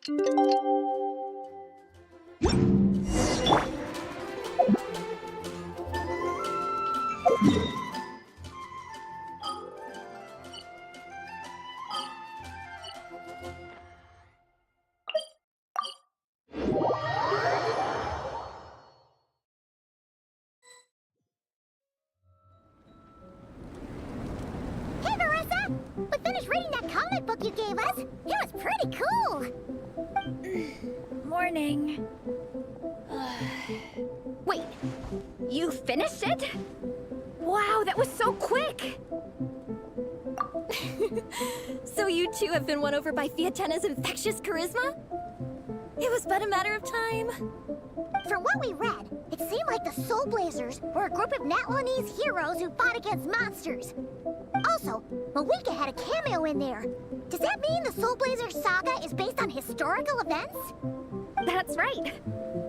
Hey, Marissa! We finished reading that comic book you gave us. It was pretty cool. Morning. Wait, you finished it? Wow, that was so quick! So you two have been won over by Fiatena's infectious charisma? It was but a matter of time. From what we read, it seemed like the Soul Blazers were a group of Natlanese heroes who fought against monsters. Also, Malika had a cameo in there. Does that mean the Soul Blazer saga is based on historical events? That's right.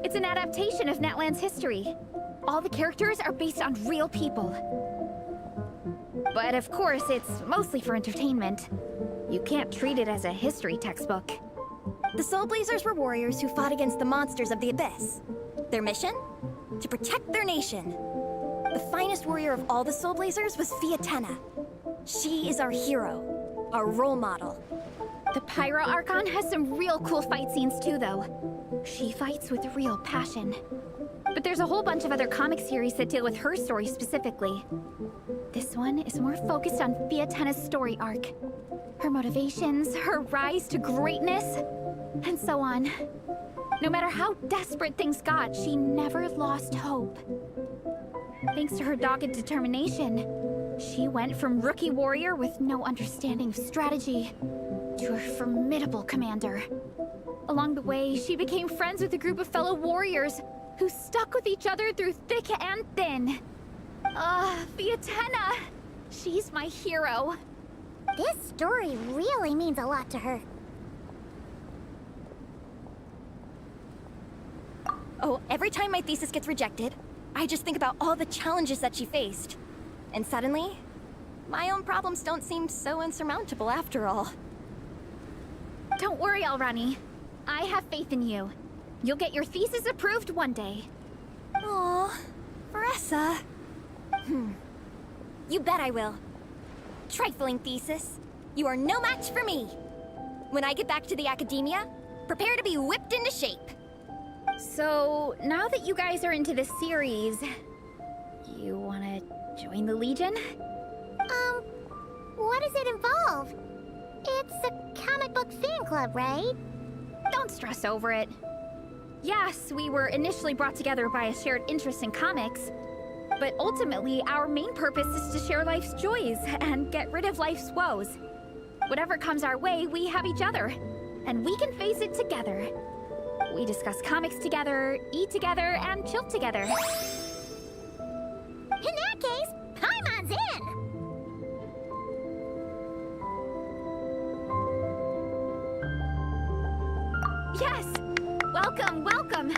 It's an adaptation of Natlan's history. All the characters are based on real people. But of course, it's mostly for entertainment. You can't treat it as a history textbook. The Soul Blazers were warriors who fought against the monsters of the Abyss. Their mission? To protect their nation. The finest warrior of all the Soul Blazers was Fiatena. She is our hero, our role model. The Pyro Archon has some real cool fight scenes too, though. She fights with real passion. But there's a whole bunch of other comic series that deal with her story specifically. This one is more focused on Fiatena's story arc. Her motivations, her rise to greatness, and so on. No matter how desperate things got, she never lost hope. Thanks to her dogged determination, she went from rookie warrior with no understanding of strategy to a formidable commander. Along the way, she became friends with a group of fellow warriors who stuck with each other through thick and thin. Fiatena! She's my hero. This story really means a lot to her. Oh, every time my thesis gets rejected, I just think about all the challenges that she faced. And suddenly, my own problems don't seem so insurmountable after all. Don't worry, Alrani. I have faith in you. You'll get your thesis approved one day. Aw, Marissa. You bet I will. Trifling thesis. You are no match for me. When I get back to the academia, prepare to be whipped into shape. So, now that you guys are into this series, you wanna join the Legion? What does it involve? It's a comic book fan club, right? Don't stress over it. Yes, we were initially brought together by a shared interest in comics, but ultimately our main purpose is to share life's joys and get rid of life's woes. Whatever comes our way, we have each other, and we can face it together. We discuss comics together, eat together, and chill together. In that case, Paimon's in! Yes! Welcome, welcome!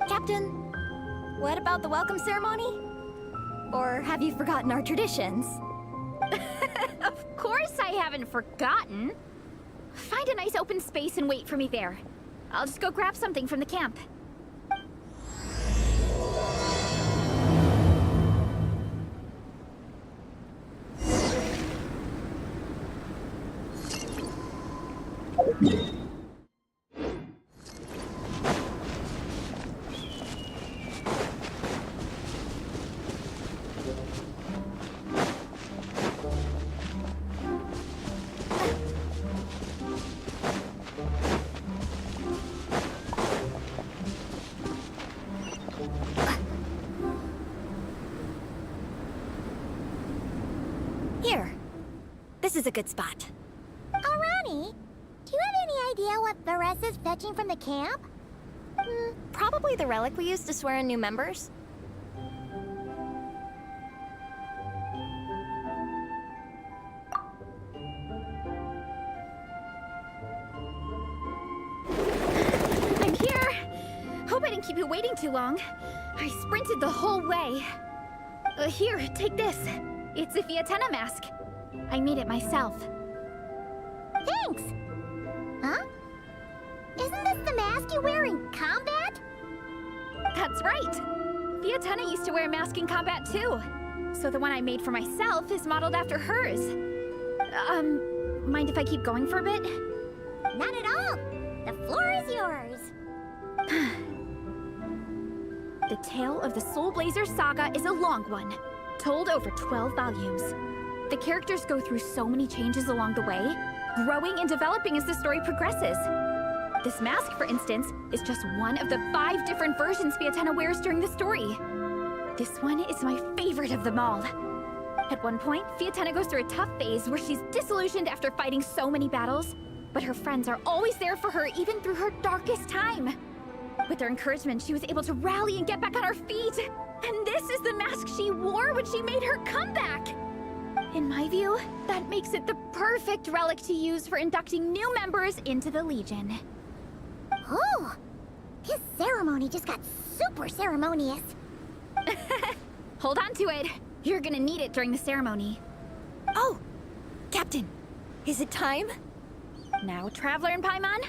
Captain, what about the welcome ceremony? Or have you forgotten our traditions? Of course I haven't forgotten. Find a nice open space and wait for me there. I'll just go grab something from the camp. Here. This is a good spot. Alrani, do you have any idea what Varessa's fetching from the camp? Probably the relic we used to swear in new members. I'm here! Hope I didn't keep you waiting too long. I sprinted the whole way. Here, take this. It's a Fiatena mask. I made it myself. Thanks! Huh? Is she wear in combat? That's right! Fiatena used to wear a mask in combat too. So the one I made for myself is modeled after hers. Mind if I keep going for a bit? Not at all. The floor is yours. The tale of the Soul Blazer saga is a long one, told over 12 volumes. The characters go through so many changes along the way, growing and developing as the story progresses. This mask, for instance, is just one of the 5 different versions Fiatena wears during the story. This one is my favorite of them all. At one point, Fiatena goes through a tough phase where she's disillusioned after fighting so many battles, but her friends are always there for her even through her darkest time. With their encouragement, she was able to rally and get back on her feet. And this is the mask she wore when she made her comeback. In my view, that makes it the perfect relic to use for inducting new members into the Legion. Oh, this ceremony just got super ceremonious. Hold on to it. You're gonna need it during the ceremony. Oh, Captain, is it time? Now, Traveler and Paimon,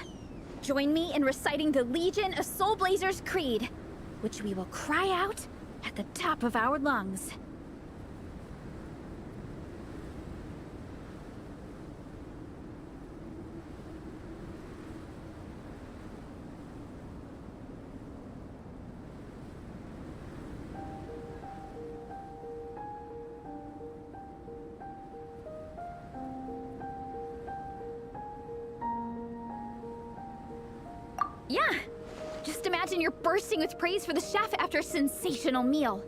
join me in reciting the Legion of Soul Blazers Creed, which we will cry out at the top of our lungs. Yeah, just imagine you're bursting with praise for the chef after a sensational meal.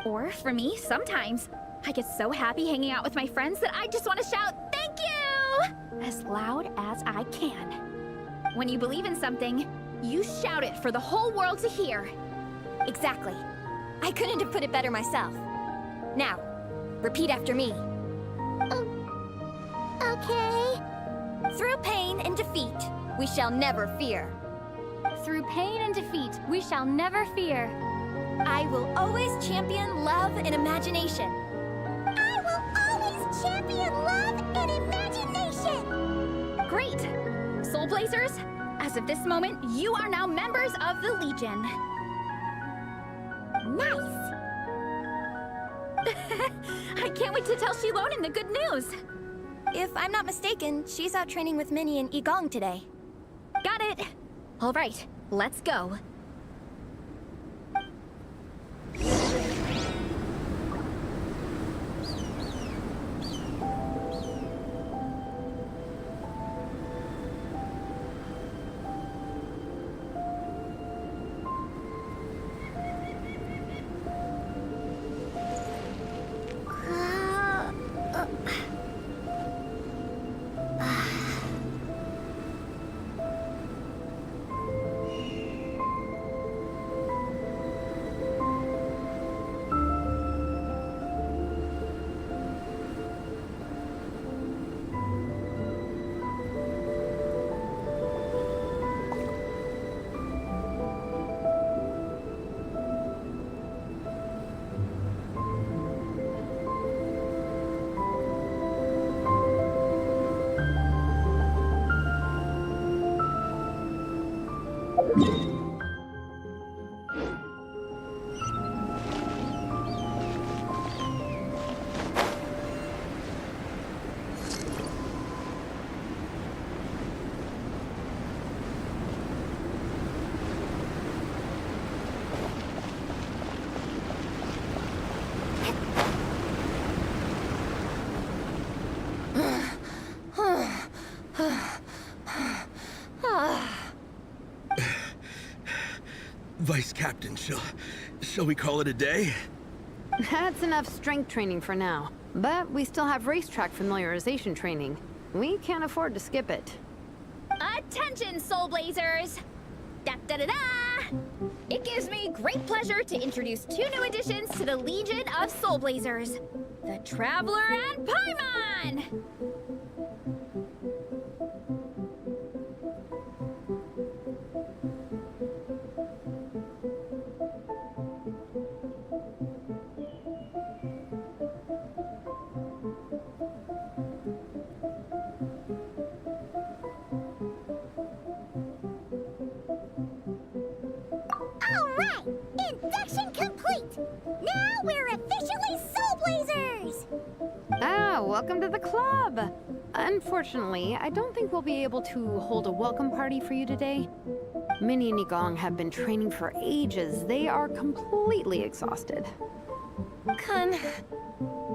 Or, for me, sometimes, I get so happy hanging out with my friends that I just want to shout, "Thank you!" as loud as I can. When you believe in something, you shout it for the whole world to hear. Exactly. I couldn't have put it better myself. Now, repeat after me. Okay. Through pain and defeat, we shall never fear. Through pain and defeat, we shall never fear. I will always champion love and imagination. I will always champion love and imagination. Great! Soul Blazers, as of this moment, you are now members of the Legion. Nice. I can't wait to tell Shilonen the good news. If I'm not mistaken, she's out training with Minnie and Igong today. Got it. All right, let's go. Vice Captain, shall we call it a day? That's enough strength training for now. But we still have racetrack familiarization training. We can't afford to skip it. Attention, Soul Blazers! Da-da-da-da! It gives me great pleasure to introduce 2 new additions to the Legion of Soul Blazers. The Traveler and Paimon! welcome to the club. Unfortunately, I don't think we'll be able to hold a welcome party for you today. Minnie and Gong have been training for ages. They are completely exhausted.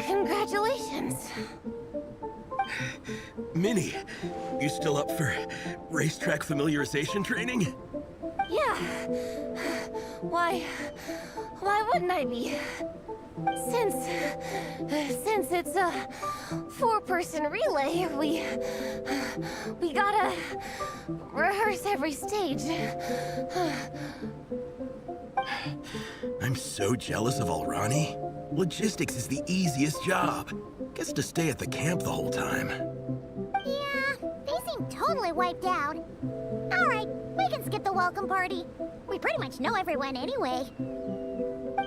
Congratulations. Minnie, you still up for racetrack familiarization training? Yeah. Why wouldn't I be? Since it's a four-person relay, we gotta rehearse every stage. I'm so jealous of Alrani. Logistics is the easiest job. Gets to stay at the camp the whole time. Yeah, they seem totally wiped out. Alright, we can skip the welcome party. We pretty much know everyone anyway.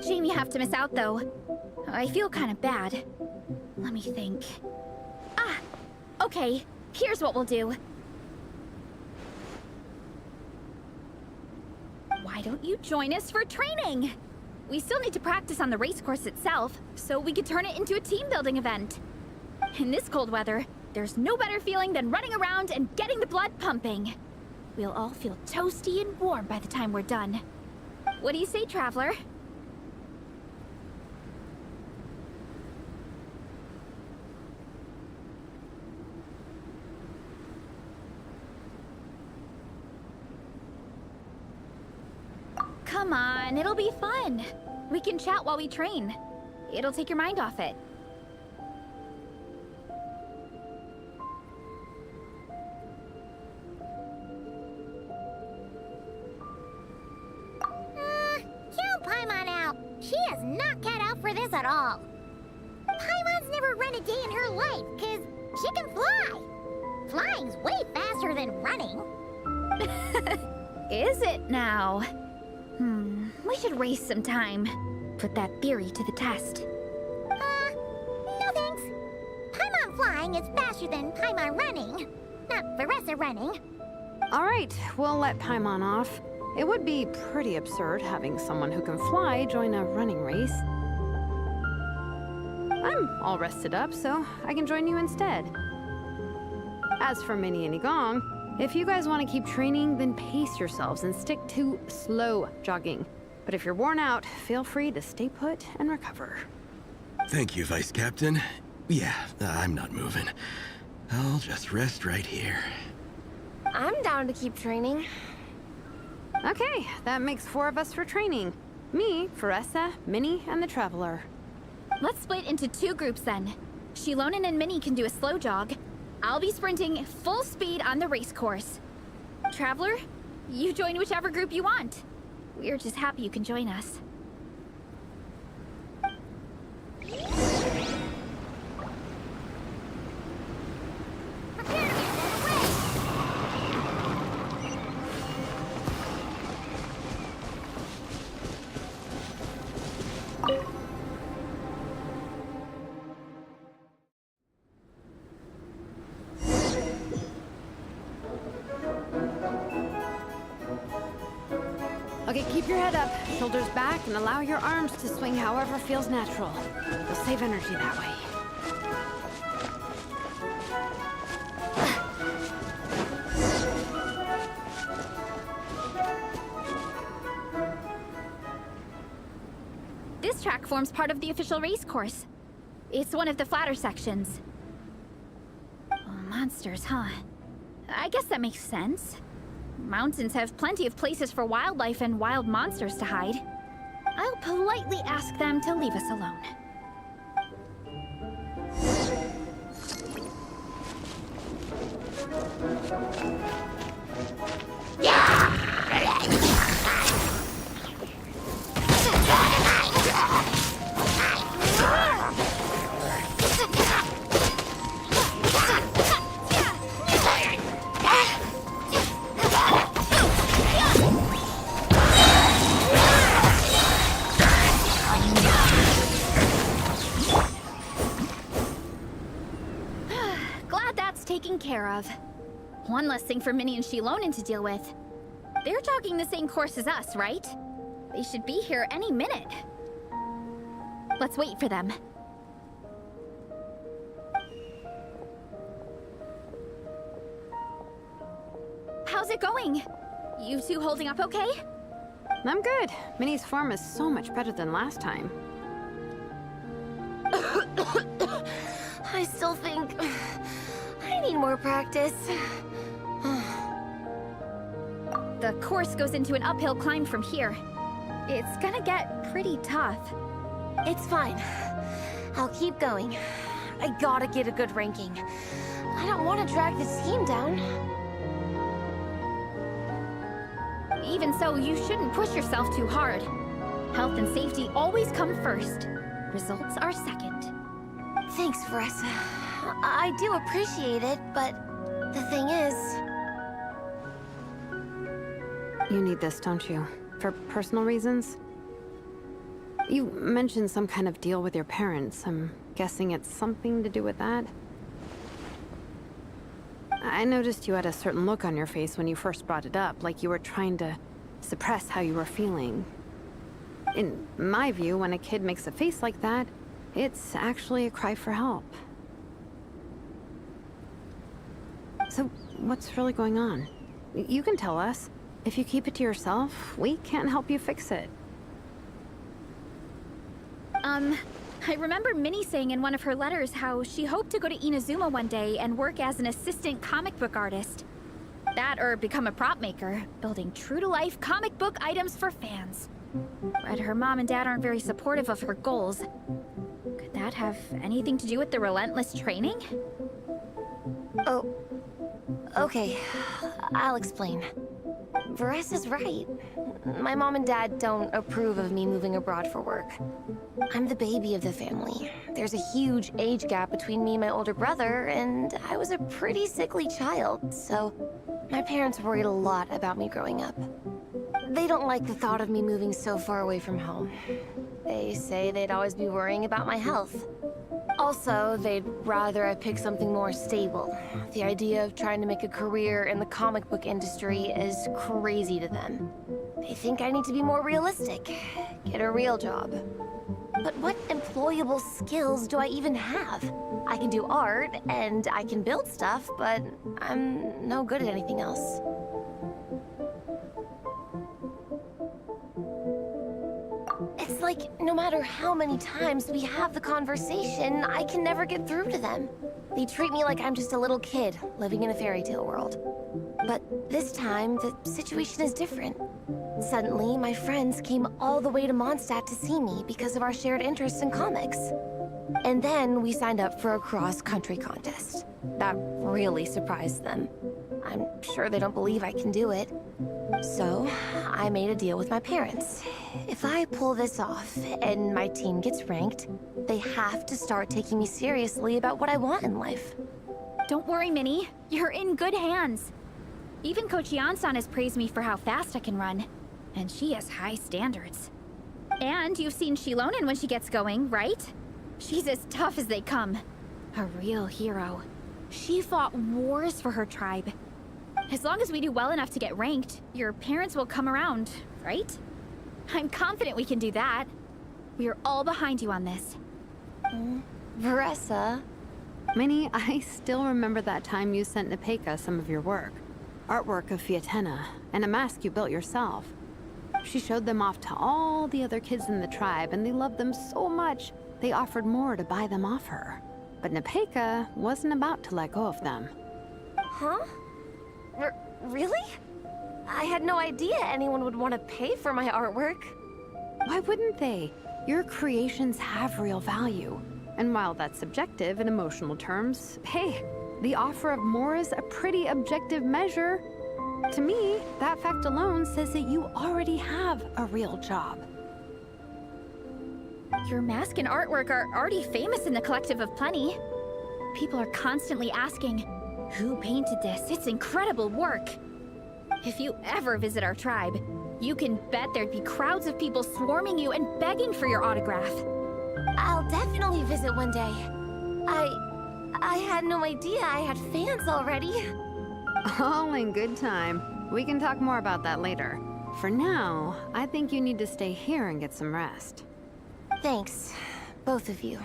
Shame you have to miss out, though. I feel kind of bad. Let me think. Ah! Okay, here's what we'll do. Why don't you join us for training? We still need to practice on the race course itself, so we could turn it into a team-building event. In this cold weather, there's no better feeling than running around and getting the blood pumping. We'll all feel toasty and warm by the time we're done. What do you say, Traveler? Come on, it'll be fun. We can chat while we train. It'll take your mind off it. Count Paimon out. She is not cut out for this at all. Paimon's never run a day in her life, because she can fly. Flying's way faster than running. Is it now? We should race sometime. Put that theory to the test. No thanks. Paimon flying is faster than Paimon running. Not Veressa running. All right, we'll let Paimon off. It would be pretty absurd having someone who can fly join a running race. I'm all rested up, so I can join you instead. As for Minnie and Gong, if you guys want to keep training, then pace yourselves and stick to slow jogging. But if you're worn out, feel free to stay put and recover. Thank you, Vice Captain. Yeah, I'm not moving. I'll just rest right here. I'm down to keep training. Okay, that makes 4 of us for training. Me, Veressa, Minnie, and the Traveler. Let's split into 2 groups then. Shilonen and Minnie can do a slow jog. I'll be sprinting full speed on the race course. Traveler, you join whichever group you want. We're just happy you can join us. Okay, keep your head up, shoulders back, and allow your arms to swing however feels natural. You'll save energy that way. This track forms part of the official race course. It's one of the flatter sections. Oh, monsters, huh? I guess that makes sense. Mountains have plenty of places for wildlife and wild monsters to hide. I'll politely ask them to leave us alone. Taken care of. One less thing for Minnie and Shilonen to deal with. They're jogging the same course as us, right? They should be here any minute. Let's wait for them. how's it going? You two holding up okay? I'm good. Minnie's form is so much better than last time. I still think I need more practice. The course goes into an uphill climb from here. It's gonna get pretty tough. It's fine. I'll keep going. I gotta get a good ranking. I don't want to drag the team down. Even so, you shouldn't push yourself too hard. Health and safety always come first. Results are second. Thanks, Veressa. I do appreciate it, but the thing is... You need this, don't you? For personal reasons? You mentioned some kind of deal with your parents. I'm guessing it's something to do with that? I noticed you had a certain look on your face when you first brought it up, like you were trying to suppress how you were feeling. In my view, when a kid makes a face like that, it's actually a cry for help. So, what's really going on? You can tell us. If you keep it to yourself, we can't help you fix it. I remember Minnie saying in one of her letters how she hoped to go to Inazuma one day and work as an assistant comic book artist. That or become a prop maker, building true-to-life comic book items for fans. But her mom and dad aren't very supportive of her goals. Could that have anything to do with the relentless training? Oh, okay. I'll explain. Veressa's right. My mom and dad don't approve of me moving abroad for work. I'm the baby of the family. There's a huge age gap between me and my older brother, and I was a pretty sickly child, so my parents worried a lot about me growing up. They don't like the thought of me moving so far away from home. They say they'd always be worrying about my health. Also, they'd rather I pick something more stable. The idea of trying to make a career in the comic book industry is crazy to them. They think I need to be more realistic, get a real job. But what employable skills do I even have? I can do art, and I can build stuff, but I'm no good at anything else. It's like, no matter how many times we have the conversation, I can never get through to them. They treat me like I'm just a little kid living in a fairy tale world. But this time, the situation is different. Suddenly, my friends came all the way to Mondstadt to see me because of our shared interests in comics. And then we signed up for a cross-country contest. That really surprised them. I'm sure they don't believe I can do it. So, I made a deal with my parents. If I pull this off and my team gets ranked, they have to start taking me seriously about what I want in life. Don't worry, Minnie. You're in good hands. Even Coach Yan-san has praised me for how fast I can run. And she has high standards. And you've seen Shilonen when she gets going, right? She's as tough as they come. A real hero. She fought wars for her tribe. As long as we do well enough to get ranked, your parents will come around, right? I'm confident we can do that. We are all behind you on this. Veressa? Minnie, I still remember that time you sent Nepeka some of your work. Artwork of Fiatena, and a mask you built yourself. She showed them off to all the other kids in the tribe, and they loved them so much, they offered more to buy them off her. But Nepeka wasn't about to let go of them. Huh? Really? I had no idea anyone would want to pay for my artwork. Why wouldn't they? Your creations have real value. And while that's subjective in emotional terms, hey, the offer of more is a pretty objective measure. To me, that fact alone says that you already have a real job. Your mask and artwork are already famous in the Collective of Plenty. People are constantly asking, who painted this? It's incredible work. If you ever visit our tribe, you can bet there'd be crowds of people swarming you and begging for your autograph. I'll definitely visit one day. I had no idea I had fans already. All in good time. We can talk more about that later. For now, I think you need to stay here and get some rest. Thanks, both of you.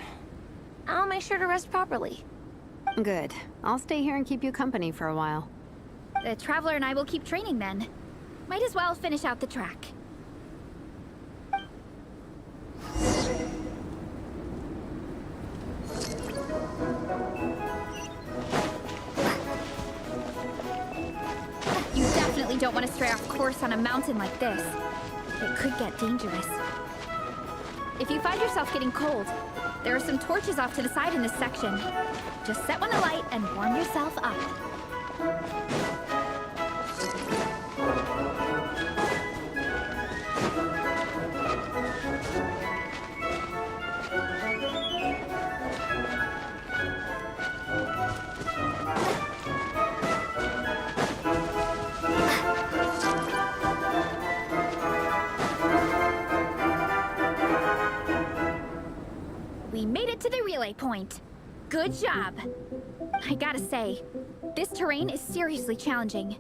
I'll make sure to rest properly. Good. I'll stay here and keep you company for a while. The Traveler and I will keep training then. Might as well finish out the track. You definitely don't want to stray off course on a mountain like this. It could get dangerous. If you find yourself getting cold, there are some torches off to the side in this section. Just set one alight and warm yourself up. We made it to the relay point. Good job. I gotta say, this terrain is seriously challenging.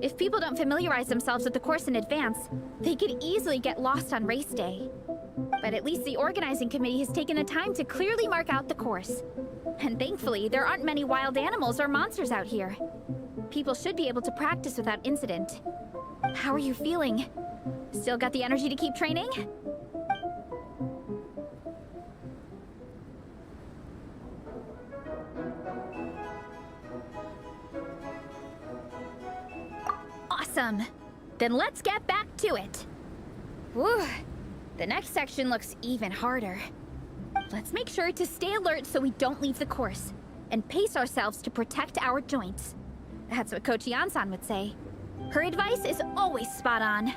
If people don't familiarize themselves with the course in advance, they could easily get lost on race day. But at least the organizing committee has taken the time to clearly mark out the course. And thankfully, there aren't many wild animals or monsters out here. People should be able to practice without incident. How are you feeling? Still got the energy to keep training? Awesome. Then let's get back to it. Whew. The next section looks even harder. Let's make sure to stay alert so we don't leave the course, and pace ourselves to protect our joints. That's what Coach Yansan would say. Her advice is always spot on.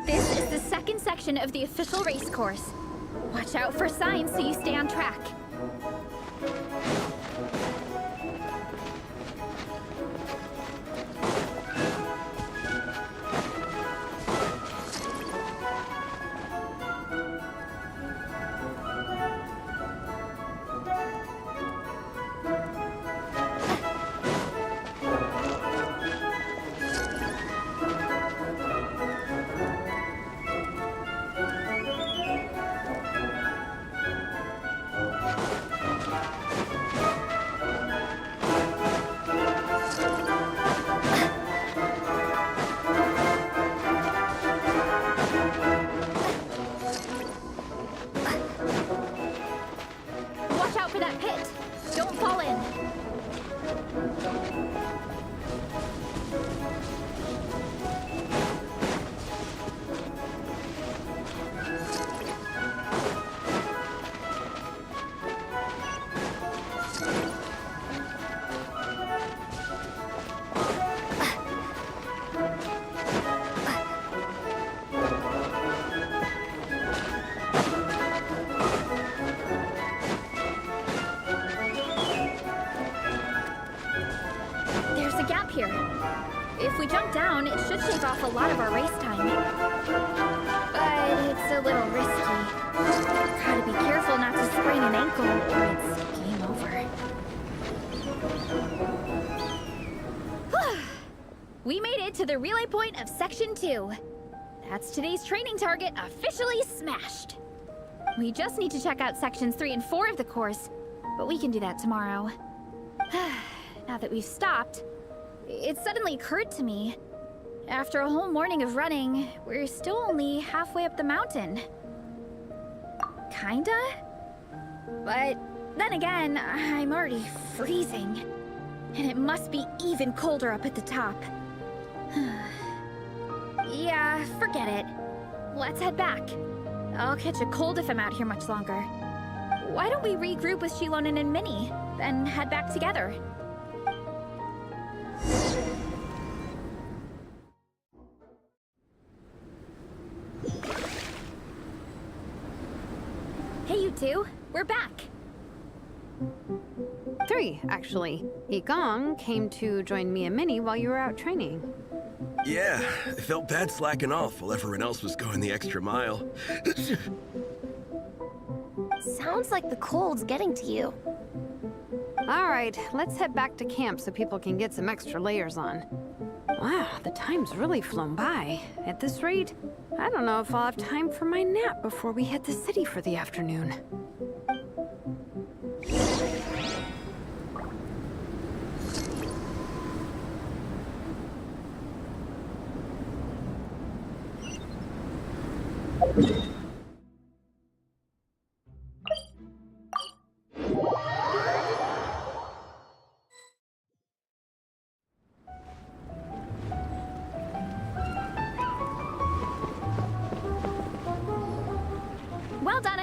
This is the second section of the official race course. Watch out for signs so you stay on track. Watch out for that pit. Don't fall in. There's a gap here. If we jump down, it should shave off a lot of our race time. But it's a little risky. Gotta be careful not to sprain an ankle or it's game over. We made it to the relay point of Section 2. That's today's training target officially smashed. We just need to check out Sections 3 and 4 of the course, but we can do that tomorrow. Now that we've stopped, it suddenly occurred to me. After a whole morning of running, we're still only halfway up the mountain. Kinda? But then again, I'm already freezing. And it must be even colder up at the top. Yeah, forget it. Let's head back. I'll catch a cold if I'm out here much longer. Why don't we regroup with Shilonen and Minnie, then head back together? Hey, you two. We're back. 3, actually. Igong came to join me and Minnie while you were out training. Yeah, I felt bad slacking off while everyone else was going the extra mile. Sounds like the cold's getting to you. All right, let's head back to camp so people can get some extra layers on. Wow, the time's really flown by. At this rate, I don't know if I'll have time for my nap before we hit the city for the afternoon.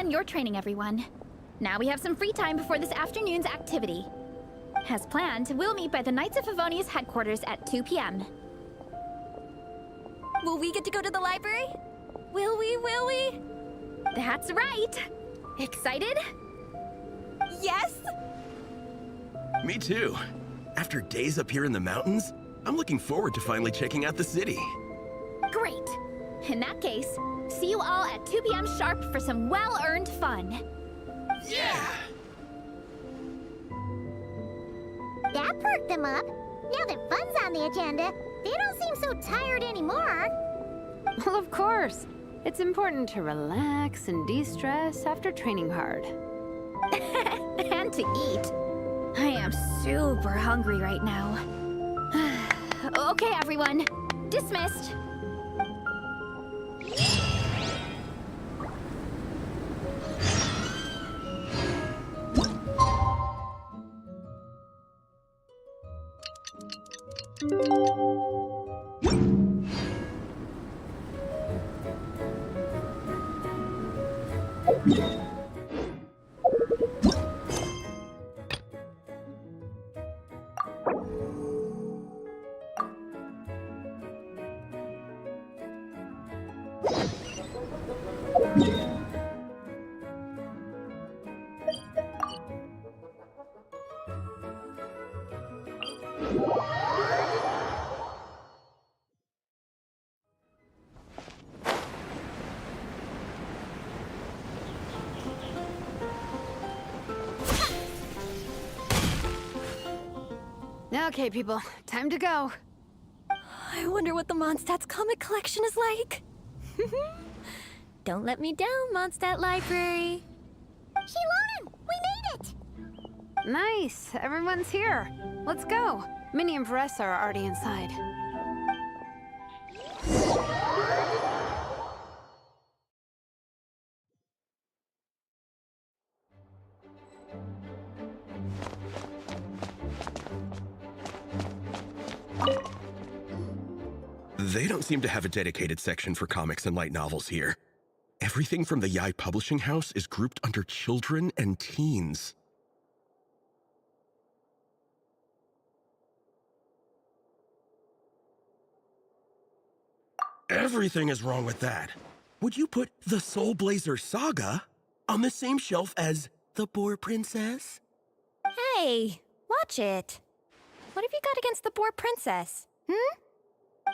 on your training, everyone. Now we have some free time before this afternoon's activity. As planned, we'll meet by the Knights of Favonia's headquarters at 2 p.m. Will we get to go to the library? Will we? That's right! Excited? Yes! Me too. After days up here in the mountains, I'm looking forward to finally checking out the city. Great! In that case, see you all at 2 p.m. sharp for some well-earned fun. Yeah! That perked them up. Now that fun's on the agenda, they don't seem so tired anymore. Well, of course. It's important to relax and de-stress after training hard. And to eat. I am super hungry right now. Okay, everyone. Dismissed. Okay, people, time to go. I wonder what the Mondstadt's comic collection is like. Don't let me down, Mondstadt Library. Shilonen, we made it! Nice, everyone's here. Let's go. Minnie and Varessa are already inside. They don't seem to have a dedicated section for comics and light novels here. Everything from the Yai Publishing House is grouped under children and teens. Everything is wrong with that. Would you put the Soul Blazer Saga on the same shelf as the Boar Princess? Hey, watch it. What have you got against the Boar Princess?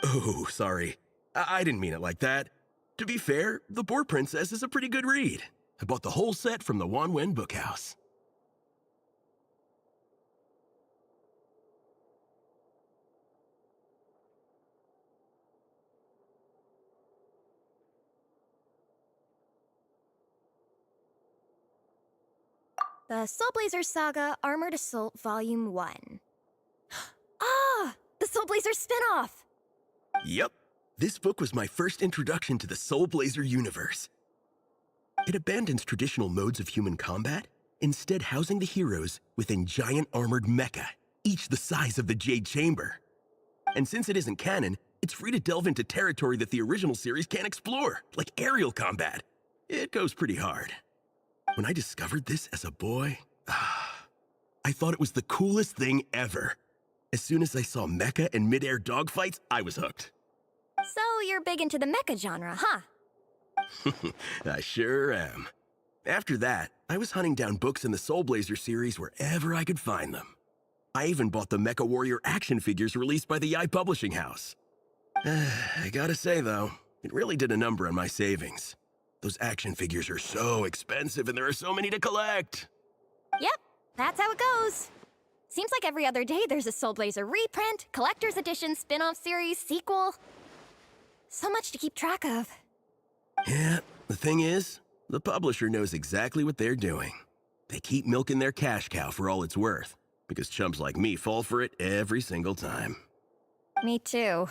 Oh, sorry. I didn't mean it like that. To be fair, The Boar Princess is a pretty good read. I bought the whole set from the Wan Wen Bookhouse. The Soul Blazer Saga Armored Assault Volume 1. Ah! The Soul Blazer spinoff! Yep. This book was my first introduction to the Soul Blazer universe. It abandons traditional modes of human combat, instead housing the heroes within giant armored mecha, each the size of the Jade Chamber. And since it isn't canon, it's free to delve into territory that the original series can't explore, like aerial combat. It goes pretty hard. When I discovered this as a boy, I thought it was the coolest thing ever. As soon as I saw mecha and mid-air dogfights, I was hooked. So you're big into the mecha genre, huh? I sure am. After that, I was hunting down books in the Soul Blazer series wherever I could find them. I even bought the Mecha Warrior action figures released by the Yai Publishing House. I gotta say, though, it really did a number on my savings. Those action figures are so expensive and there are so many to collect. Yep, that's how it goes. Seems like every other day there's a Soul Blazer reprint, collector's edition, spin-off series, sequel. So much to keep track of. Yeah, the thing is, the publisher knows exactly what they're doing. They keep milking their cash cow for all it's worth, because chumps like me fall for it every single time. Me too.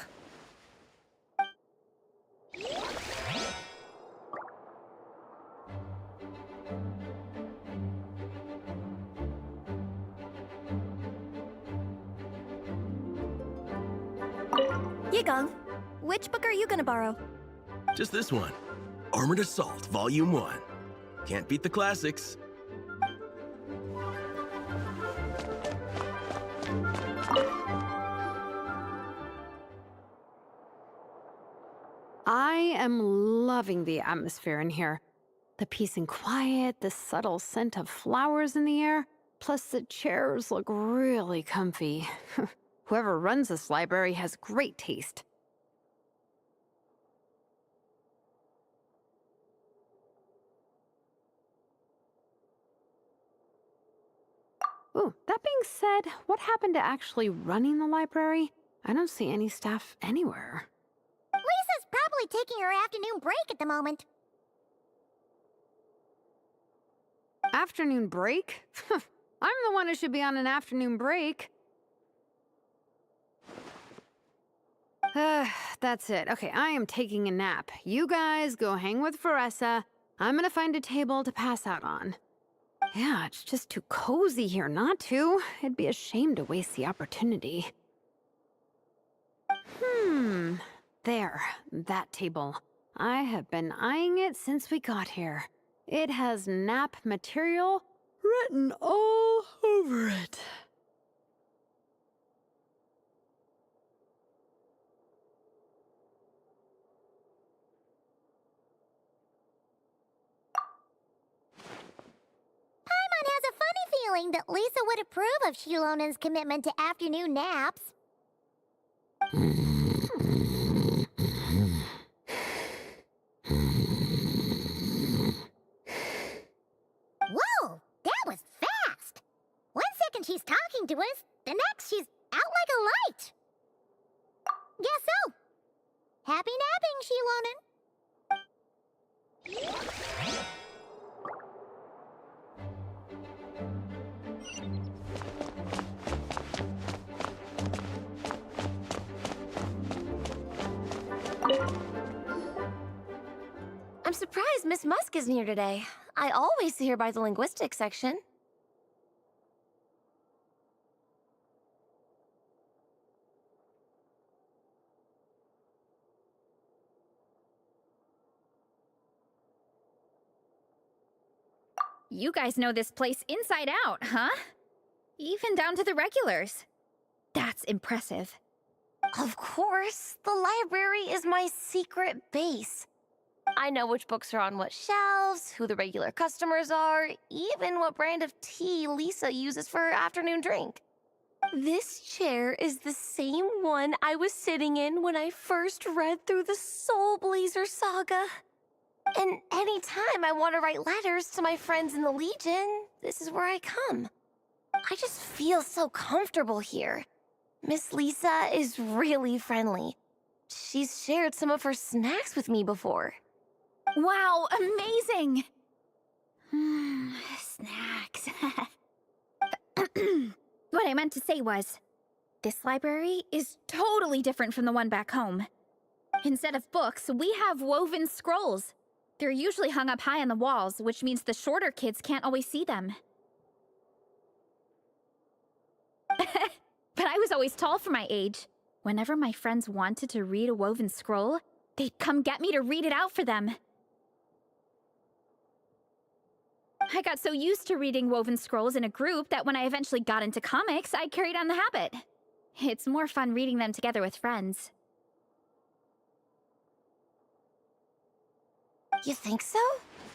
Yigong, which book are you gonna borrow? Just this one. Armored Assault, Volume 1. Can't beat the classics. I am loving the atmosphere in here. The peace and quiet, the subtle scent of flowers in the air, plus the chairs look really comfy. Whoever runs this library has great taste. Ooh, that being said, what happened to actually running the library? I don't see any staff anywhere. Lisa's probably taking her afternoon break at the moment. Afternoon break? I'm the one who should be on an afternoon break. That's it. Okay, I am taking a nap. You guys go hang with Faressa. I'm gonna find a table to pass out on. Yeah, it's just too cozy here not to. It'd be a shame to waste the opportunity. There, that table. I have been eyeing it since we got here. It has nap material written all over it. Paimon has a funny feeling that Lisa would approve of Shilonen's commitment to afternoon naps. Whoa, that was fast! 1 second she's talking to us, the next she's out like a light. Guess so. Happy napping, Shilonen. I'm surprised Miss Musk isn't here today. I always see her by the linguistics section. You guys know this place inside out, huh? Even down to the regulars. That's impressive. Of course, the library is my secret base. I know which books are on what shelves, who the regular customers are, even what brand of tea Lisa uses for her afternoon drink. This chair is the same one I was sitting in when I first read through the Soul Blazer saga. And anytime I want to write letters to my friends in the Legion, this is where I come. I just feel so comfortable here. Miss Lisa is really friendly. She's shared some of her snacks with me before. Wow, amazing! Snacks. What I meant to say was, this library is totally different from the one back home. Instead of books, we have woven scrolls. They're usually hung up high on the walls, which means the shorter kids can't always see them. But I was always tall for my age. Whenever my friends wanted to read a woven scroll, they'd come get me to read it out for them. I got so used to reading woven scrolls in a group that when I eventually got into comics, I carried on the habit. It's more fun reading them together with friends. You think so?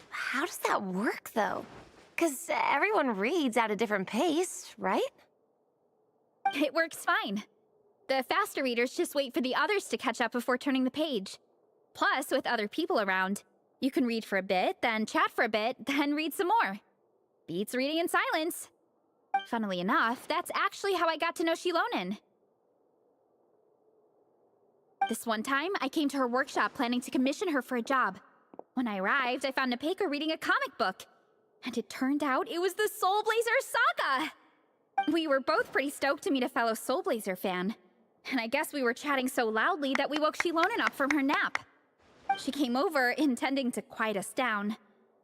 How does that work, though? 'Cause everyone reads at a different pace, right? It works fine. The faster readers just wait for the others to catch up before turning the page. Plus, with other people around, you can read for a bit, then chat for a bit, then read some more. Beats reading in silence. Funnily enough, that's actually how I got to know Shilonen. This one time, I came to her workshop planning to commission her for a job. When I arrived, I found Nepeka reading a comic book. And it turned out it was the Soul Blazer saga! We were both pretty stoked to meet a fellow Soul Blazer fan. And I guess we were chatting so loudly that we woke Shilonen up from her nap. She came over, intending to quiet us down.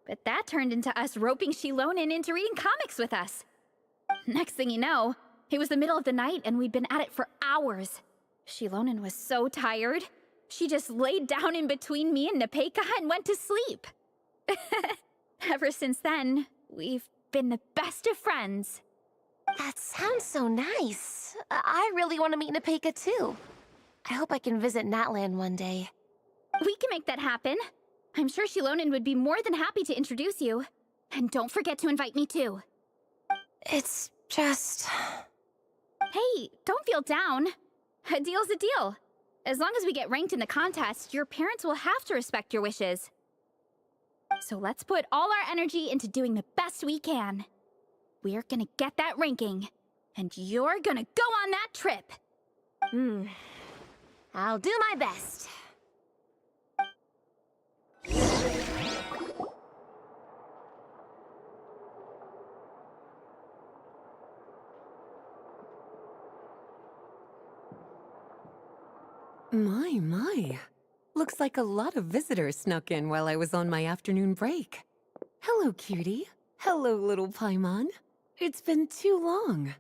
But that turned into us roping Shilonen into reading comics with us. Next thing you know, it was the middle of the night and we'd been at it for hours. Shilonen was so tired, she just laid down in between me and Nepeka and went to sleep. Ever since then, we've been the best of friends. That sounds so nice. I really want to meet Napeka too. I hope I can visit Natlan one day. We can make that happen. I'm sure Shilonen would be more than happy to introduce you. And don't forget to invite me too. It's just... Hey, don't feel down. A deal's a deal. As long as we get ranked in the contest, your parents will have to respect your wishes. So let's put all our energy into doing the best we can. We're gonna get that ranking, and you're gonna go on that trip. I'll do my best. My. Looks like a lot of visitors snuck in while I was on my afternoon break. Hello, cutie. Hello, little Paimon. It's been too long.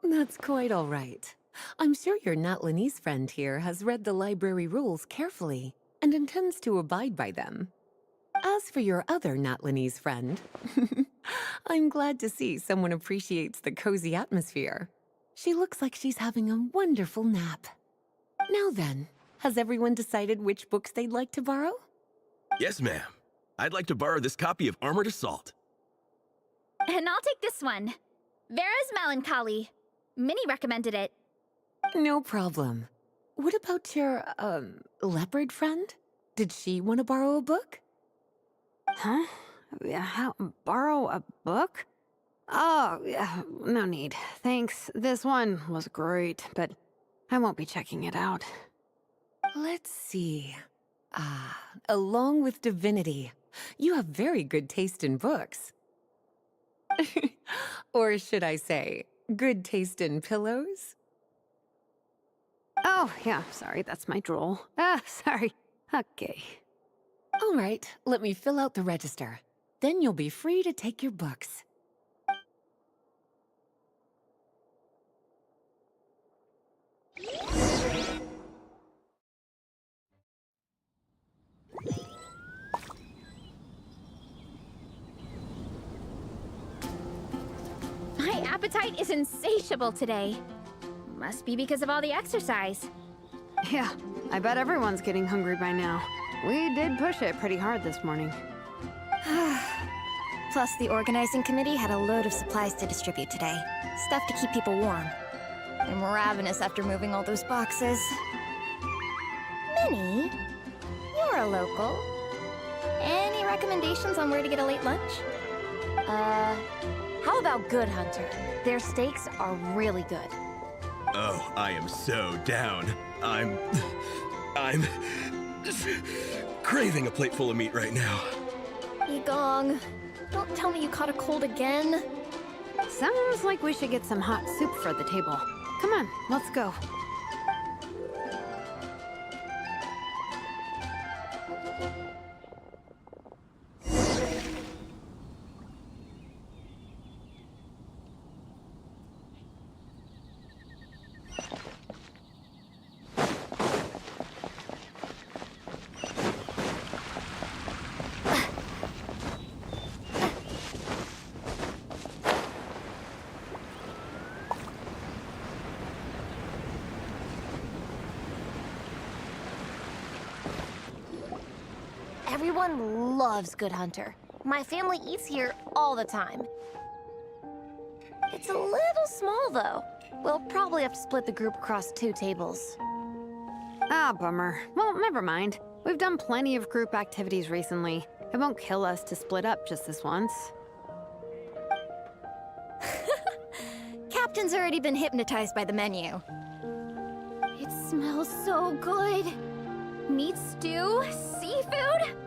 That's quite all right. I'm sure your Natlanese friend here has read the library rules carefully and intends to abide by them. As for your other Natlanese friend, I'm glad to see someone appreciates the cozy atmosphere. She looks like she's having a wonderful nap. Now then, has everyone decided which books they'd like to borrow? Yes, ma'am. I'd like to borrow this copy of Armored Assault. And I'll take this one. Vera's Melancholy. Minnie recommended it. No problem. What about your, leopard friend? Did she want to borrow a book? Huh? Borrow a book? Oh, yeah, no need. Thanks. This one was great, but I won't be checking it out. Let's see. Along with Divinity. You have very good taste in books. Or should I say, good taste in pillows? Oh, yeah, sorry, that's my drool. Sorry. Okay. All right, let me fill out the register. Then you'll be free to take your books. My appetite is insatiable today. Must be because of all the exercise. Yeah, I bet everyone's getting hungry by now. We did push it pretty hard this morning. Plus, the organizing committee had a load of supplies to distribute today. Stuff to keep people warm. I'm ravenous after moving all those boxes. Minnie, you're a local. Any recommendations on where to get a late lunch? How about Good Hunter? Their steaks are really good. Oh, I am so down. I'm just craving a plate full of meat right now. Yigong, don't tell me you caught a cold again. Sounds like we should get some hot soup for the table. Come on, let's go. Everyone loves Good Hunter. My family eats here all the time. It's a little small, though. We'll probably have to split the group across 2 tables. Ah, bummer. Well, never mind. We've done plenty of group activities recently. It won't kill us to split up just this once. Captain's already been hypnotized by the menu. It smells so good. Meat stew? Seafood?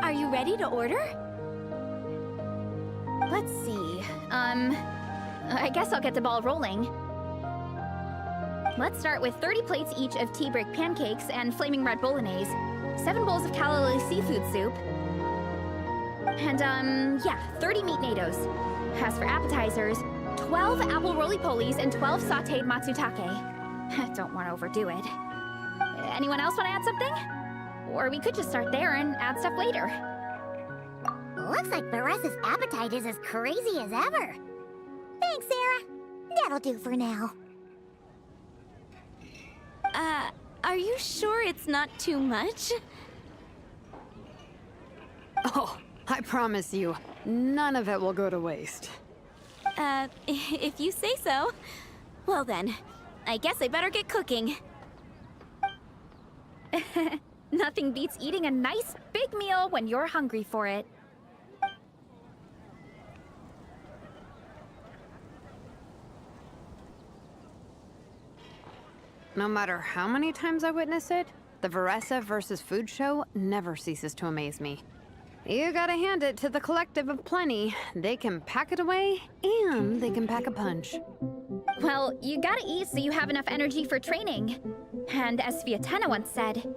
Are you ready to order? Let's see. I guess I'll get the ball rolling. Let's start with 30 plates each of tea brick pancakes and flaming red bolognese, 7 bowls of calla lily seafood soup, and, 30 meat natos. As for appetizers, 12 apple roly-polies and 12 sauteed matsutake. Don't want to overdo it. Anyone else want to add something? Or we could just start there and add stuff later. Looks like Beresa's appetite is as crazy as ever. Thanks, Sarah. That'll do for now. Are you sure it's not too much? Oh, I promise you, none of it will go to waste. If you say so. Well then, I guess I better get cooking. Nothing beats eating a nice big meal when you're hungry for it. No matter how many times I witness it, the Veresa versus Food show never ceases to amaze me. You gotta hand it to the collective of plenty. They can pack it away, and they can pack a punch. Well, you gotta eat so you have enough energy for training. And as Fiatena once said,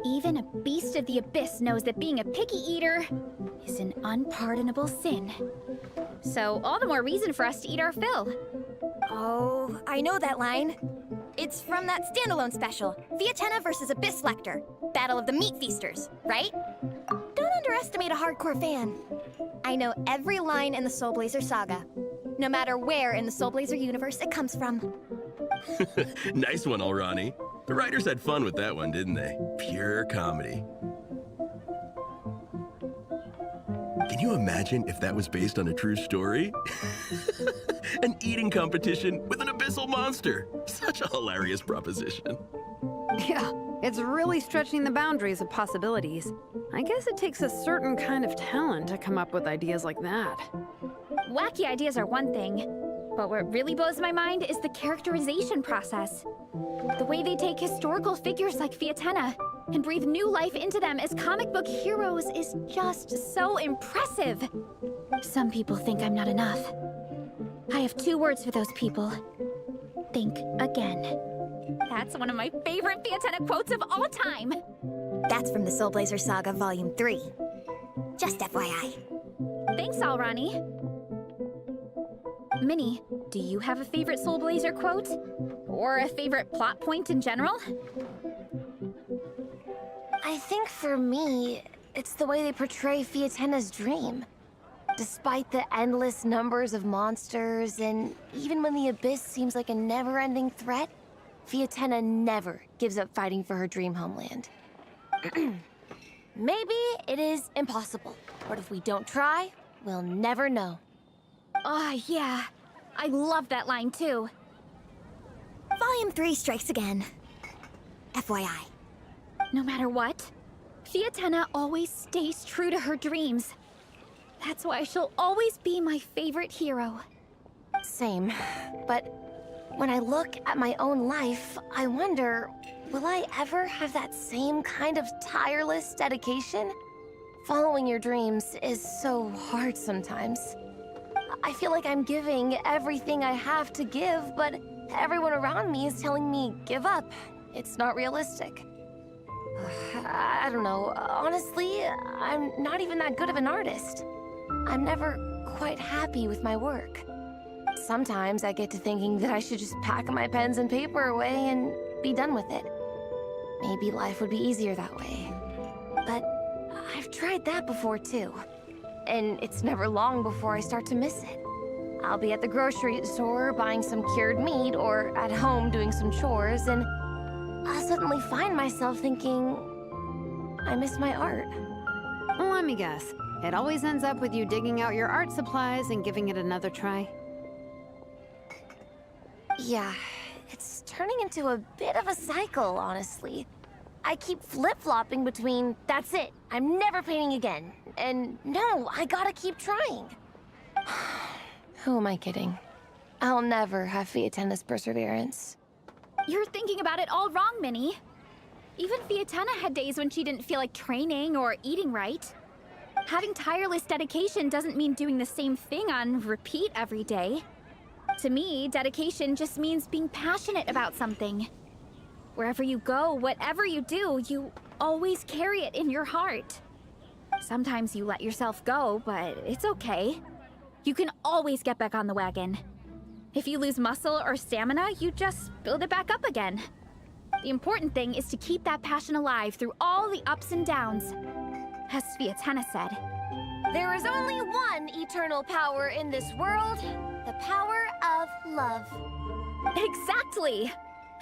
even a beast of the abyss knows that being a picky eater is an unpardonable sin. So all the more reason for us to eat our fill. Oh, I know that line. It's from that standalone special, Fiatena versus Abyss Lecter, Battle of the Meat Feasters, right? Don't underestimate a hardcore fan. I know every line in the Soul Blazer saga, no matter where in the Soul Blazer universe it comes from. Nice one, Alrani. The writers had fun with that one, didn't they? Pure comedy. Can you imagine if that was based on a true story? An eating competition with an abyssal monster. Such a hilarious proposition. Yeah, it's really stretching the boundaries of possibilities. I guess it takes a certain kind of talent to come up with ideas like that. Wacky ideas are one thing, but what really blows my mind is the characterization process. The way they take historical figures like Fiatena and breathe new life into them as comic book heroes is just so impressive. Some people think I'm not enough. I have 2 words for those people. Think again. That's one of my favorite Fiatena quotes of all time. That's from the Soul Blazer Saga Volume 3. Just FYI. Thanks, Alrani. Minnie, do you have a favorite Soul Blazer quote? Or a favorite plot point in general? I think for me, it's the way they portray Fiatena's dream. Despite the endless numbers of monsters, and even when the Abyss seems like a never-ending threat, Fiatena never gives up fighting for her dream homeland. Maybe it is impossible, but if we don't try, we'll never know. Oh, yeah. I love that line, too. Volume 3 strikes again. FYI. No matter what, Fiatena always stays true to her dreams. That's why she'll always be my favorite hero. Same, but when I look at my own life, I wonder, will I ever have that same kind of tireless dedication? Following your dreams is so hard sometimes. I feel like I'm giving everything I have to give, but everyone around me is telling me, give up. It's not realistic. I don't know. Honestly, I'm not even that good of an artist. I'm never quite happy with my work. Sometimes I get to thinking that I should just pack my pens and paper away and be done with it. Maybe life would be easier that way. But I've tried that before too. And it's never long before I start to miss it. I'll be at the grocery store buying some cured meat or at home doing some chores, and I'll suddenly find myself thinking, I miss my art. Well, let me guess. It always ends up with you digging out your art supplies and giving it another try. Yeah, it's turning into a bit of a cycle, honestly. I keep flip-flopping between, that's it, I'm never painting again, and no, I gotta keep trying. Who am I kidding? I'll never have Fiatena's perseverance. You're thinking about it all wrong, Minnie. Even Fiatena had days when she didn't feel like training or eating right. Having tireless dedication doesn't mean doing the same thing on repeat every day. To me, dedication just means being passionate about something. Wherever you go, whatever you do, you always carry it in your heart. Sometimes you let yourself go, but it's okay. You can always get back on the wagon. If you lose muscle or stamina, you just build it back up again. The important thing is to keep that passion alive through all the ups and downs. As Sviatena said, There is only one eternal power in this world, the power of love. exactly!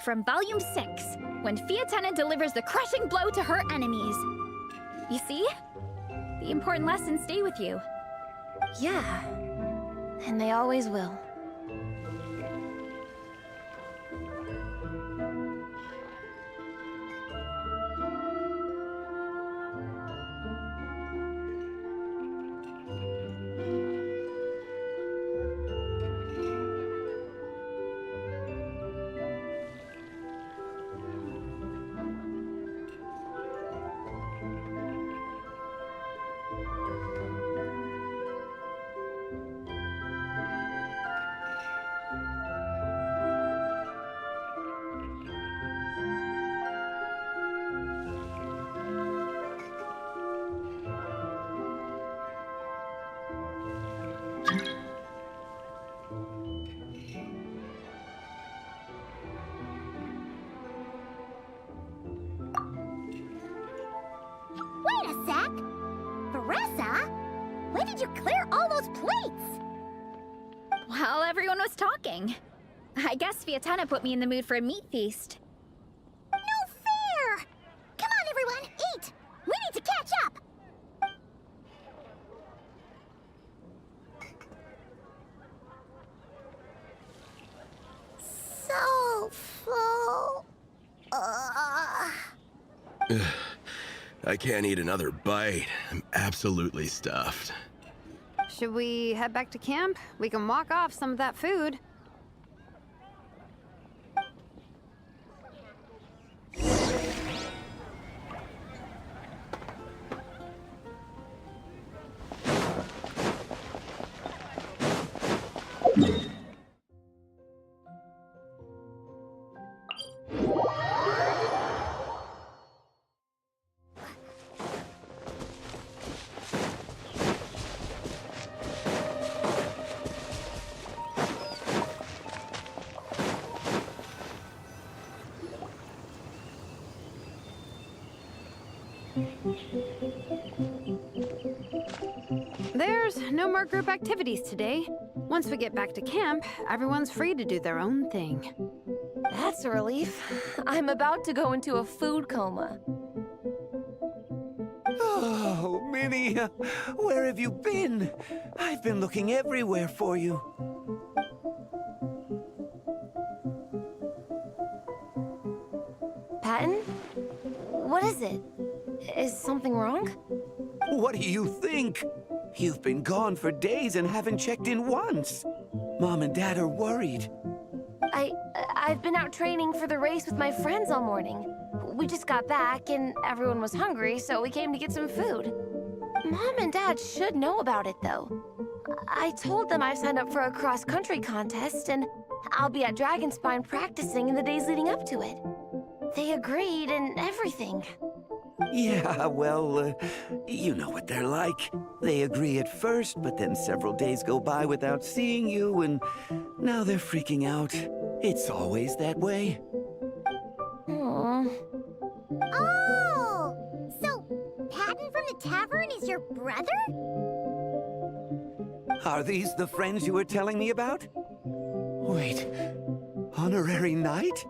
From Volume 6, when Fiatena delivers the crushing blow to her enemies. You see? The important lessons stay with you. Yeah, and they always will. Wait a sec! Beressa? When did you clear all those plates? While everyone was talking. I guess Fiatena put me in the mood for a meat feast. No fair! Come on, everyone, eat! We need to catch up! So full. I can't eat another bite. I'm absolutely stuffed. Should we head back to camp? We can walk off some of that food. There's no more group activities today. Once we get back to camp, everyone's free to do their own thing. That's a relief. I'm about to go into a food coma. Oh, Minnie, where have you been? I've been looking everywhere for you. Patton? What is it? Is something wrong? What do you think? You've been gone for days and haven't checked in once. Mom and Dad are worried. I've been out training for the race with my friends all morning. We just got back and everyone was hungry, so we came to get some food. Mom and Dad should know about it, though. I told them I signed up for a cross-country contest and I'll be at Dragonspine practicing in the days leading up to it. They agreed and everything. Yeah, well, you know what they're like. They agree at first, but then several days go by without seeing you, and now they're freaking out. It's always that way. Aww. Oh! So, Patton from the tavern is your brother? Are these the friends you were telling me about? Wait, honorary knight?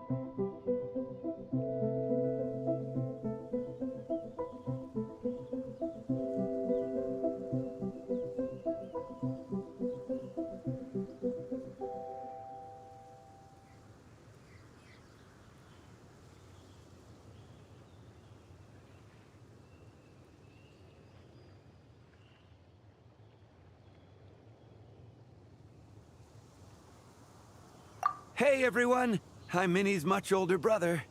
Hey, everyone! I'm Minnie's much older brother.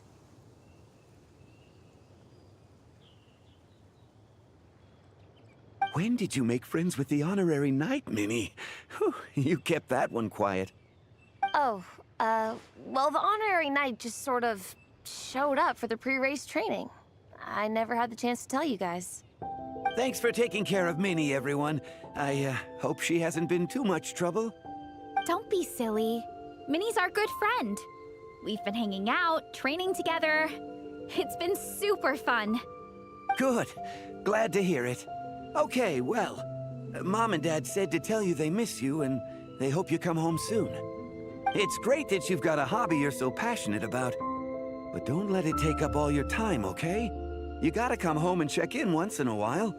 When did you make friends with the honorary knight, Minnie? Whew, you kept that one quiet. Oh, well, the honorary knight just sort of showed up for the pre-race training. I never had the chance to tell you guys. Thanks for taking care of Minnie, everyone. I hope she hasn't been too much trouble. Don't be silly. Minnie's our good friend. We've been hanging out, training together. It's been super fun. Good. Glad to hear it. Okay, well, Mom and Dad said to tell you they miss you and they hope you come home soon. It's great that you've got a hobby you're so passionate about, but don't let it take up all your time, okay? You gotta come home and check in once in a while.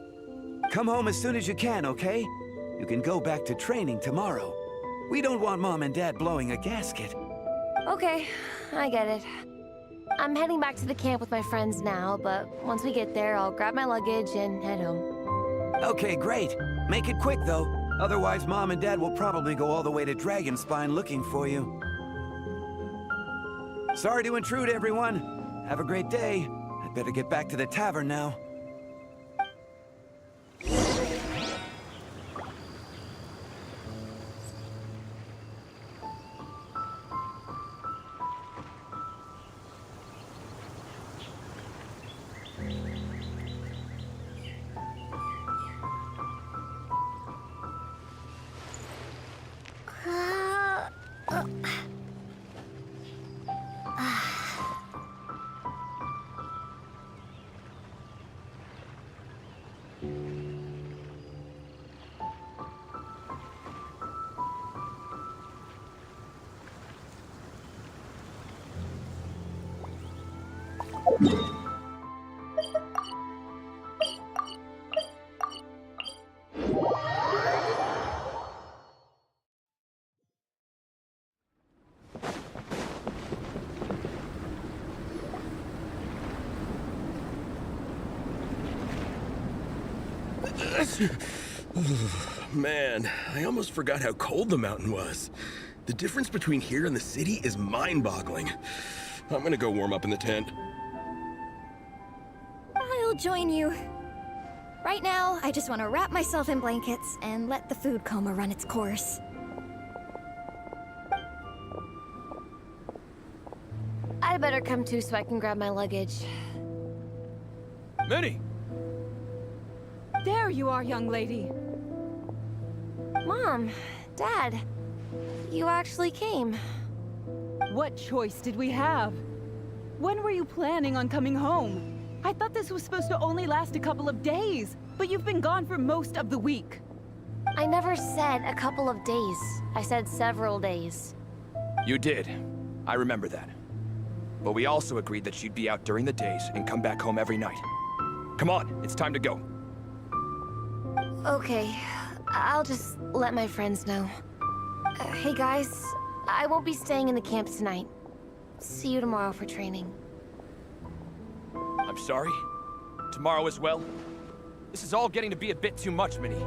Come home as soon as you can, okay? You can go back to training tomorrow. We don't want Mom and Dad blowing a gasket. Okay, I get it. I'm heading back to the camp with my friends now, but once we get there, I'll grab my luggage and head home. Okay, great. Make it quick, though. Otherwise, Mom and Dad will probably go all the way to Dragonspine looking for you. Sorry to intrude, everyone. Have a great day. I'd better get back to the tavern now. Man, I almost forgot how cold the mountain was. The difference between here and the city is mind-boggling. I'm gonna go warm up in the tent. I'll join you. Right now, I just want to wrap myself in blankets and let the food coma run its course. I better come too so I can grab my luggage. Minnie! There you are, young lady. Mom, Dad, you actually came. What choice did we have? When were you planning on coming home? I thought this was supposed to only last a couple of days, but you've been gone for most of the week. I never said a couple of days. I said several days. You did. I remember that. But we also agreed that she'd be out during the days and come back home every night. Come on, it's time to go. Okay, I'll just let my friends know. Hey guys, I won't be staying in the camp tonight. See you tomorrow for training. I'm sorry. Tomorrow as well. This is all getting to be a bit too much, Minnie.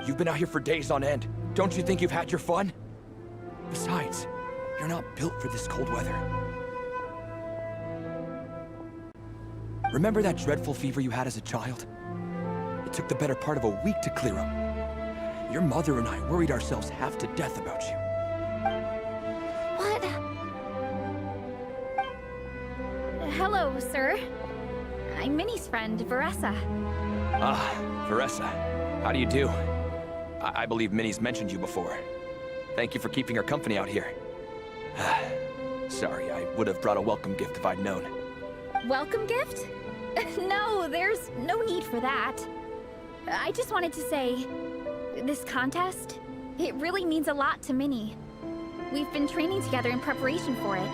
You've been out here for days on end. Don't you think you've had your fun? Besides, you're not built for this cold weather. Remember that dreadful fever you had as a child? It took the better part of a week to clear up. Your mother and I worried ourselves half to death about you. What? Hello, sir. I'm Minnie's friend, Veressa. Ah, Veressa. How do you do? I believe Minnie's mentioned you before. Thank you for keeping her company out here. Sorry, I would have brought a welcome gift if I'd known. Welcome gift? No, there's no need for that. I just wanted to say, this contest, it really means a lot to Minnie. We've been training together in preparation for it.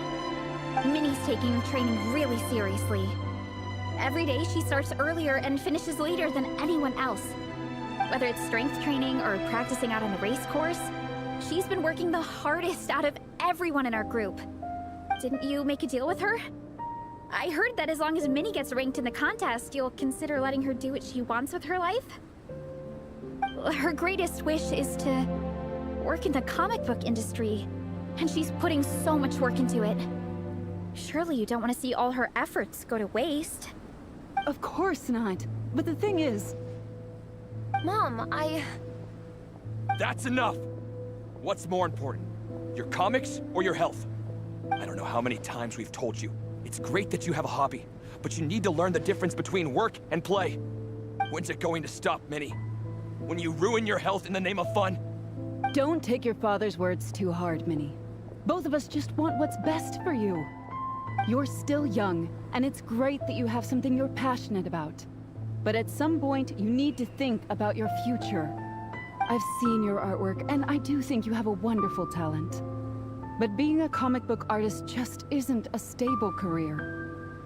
Minnie's taking training really seriously. Every day she starts earlier and finishes later than anyone else. Whether it's strength training or practicing out on the race course, she's been working the hardest out of everyone in our group. Didn't you make a deal with her? I heard that as long as Minnie gets ranked in the contest, you'll consider letting her do what she wants with her life? Her greatest wish is to work in the comic book industry, and she's putting so much work into it. Surely you don't want to see all her efforts go to waste. Of course not. But the thing is... Mom, That's enough! What's more important? Your comics or your health? I don't know how many times we've told you. It's great that you have a hobby, but you need to learn the difference between work and play. When's it going to stop, Minnie? When you ruin your health in the name of fun? Don't take your father's words too hard, Minnie. Both of us just want what's best for you. You're still young, and it's great that you have something you're passionate about. But at some point, you need to think about your future. I've seen your artwork, and I do think you have a wonderful talent. But being a comic book artist just isn't a stable career.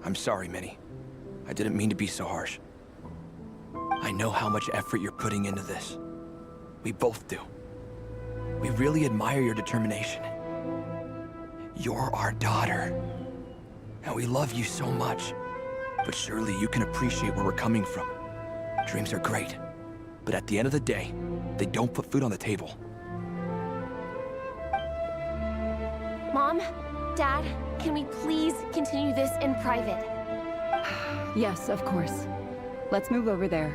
I'm sorry, Minnie. I didn't mean to be so harsh. I know how much effort you're putting into this. We both do. We really admire your determination. You're our daughter. And we love you so much. But surely you can appreciate where we're coming from. Dreams are great. But at the end of the day, they don't put food on the table. Mom, Dad, can we please continue this in private? Yes, of course. Let's move over there.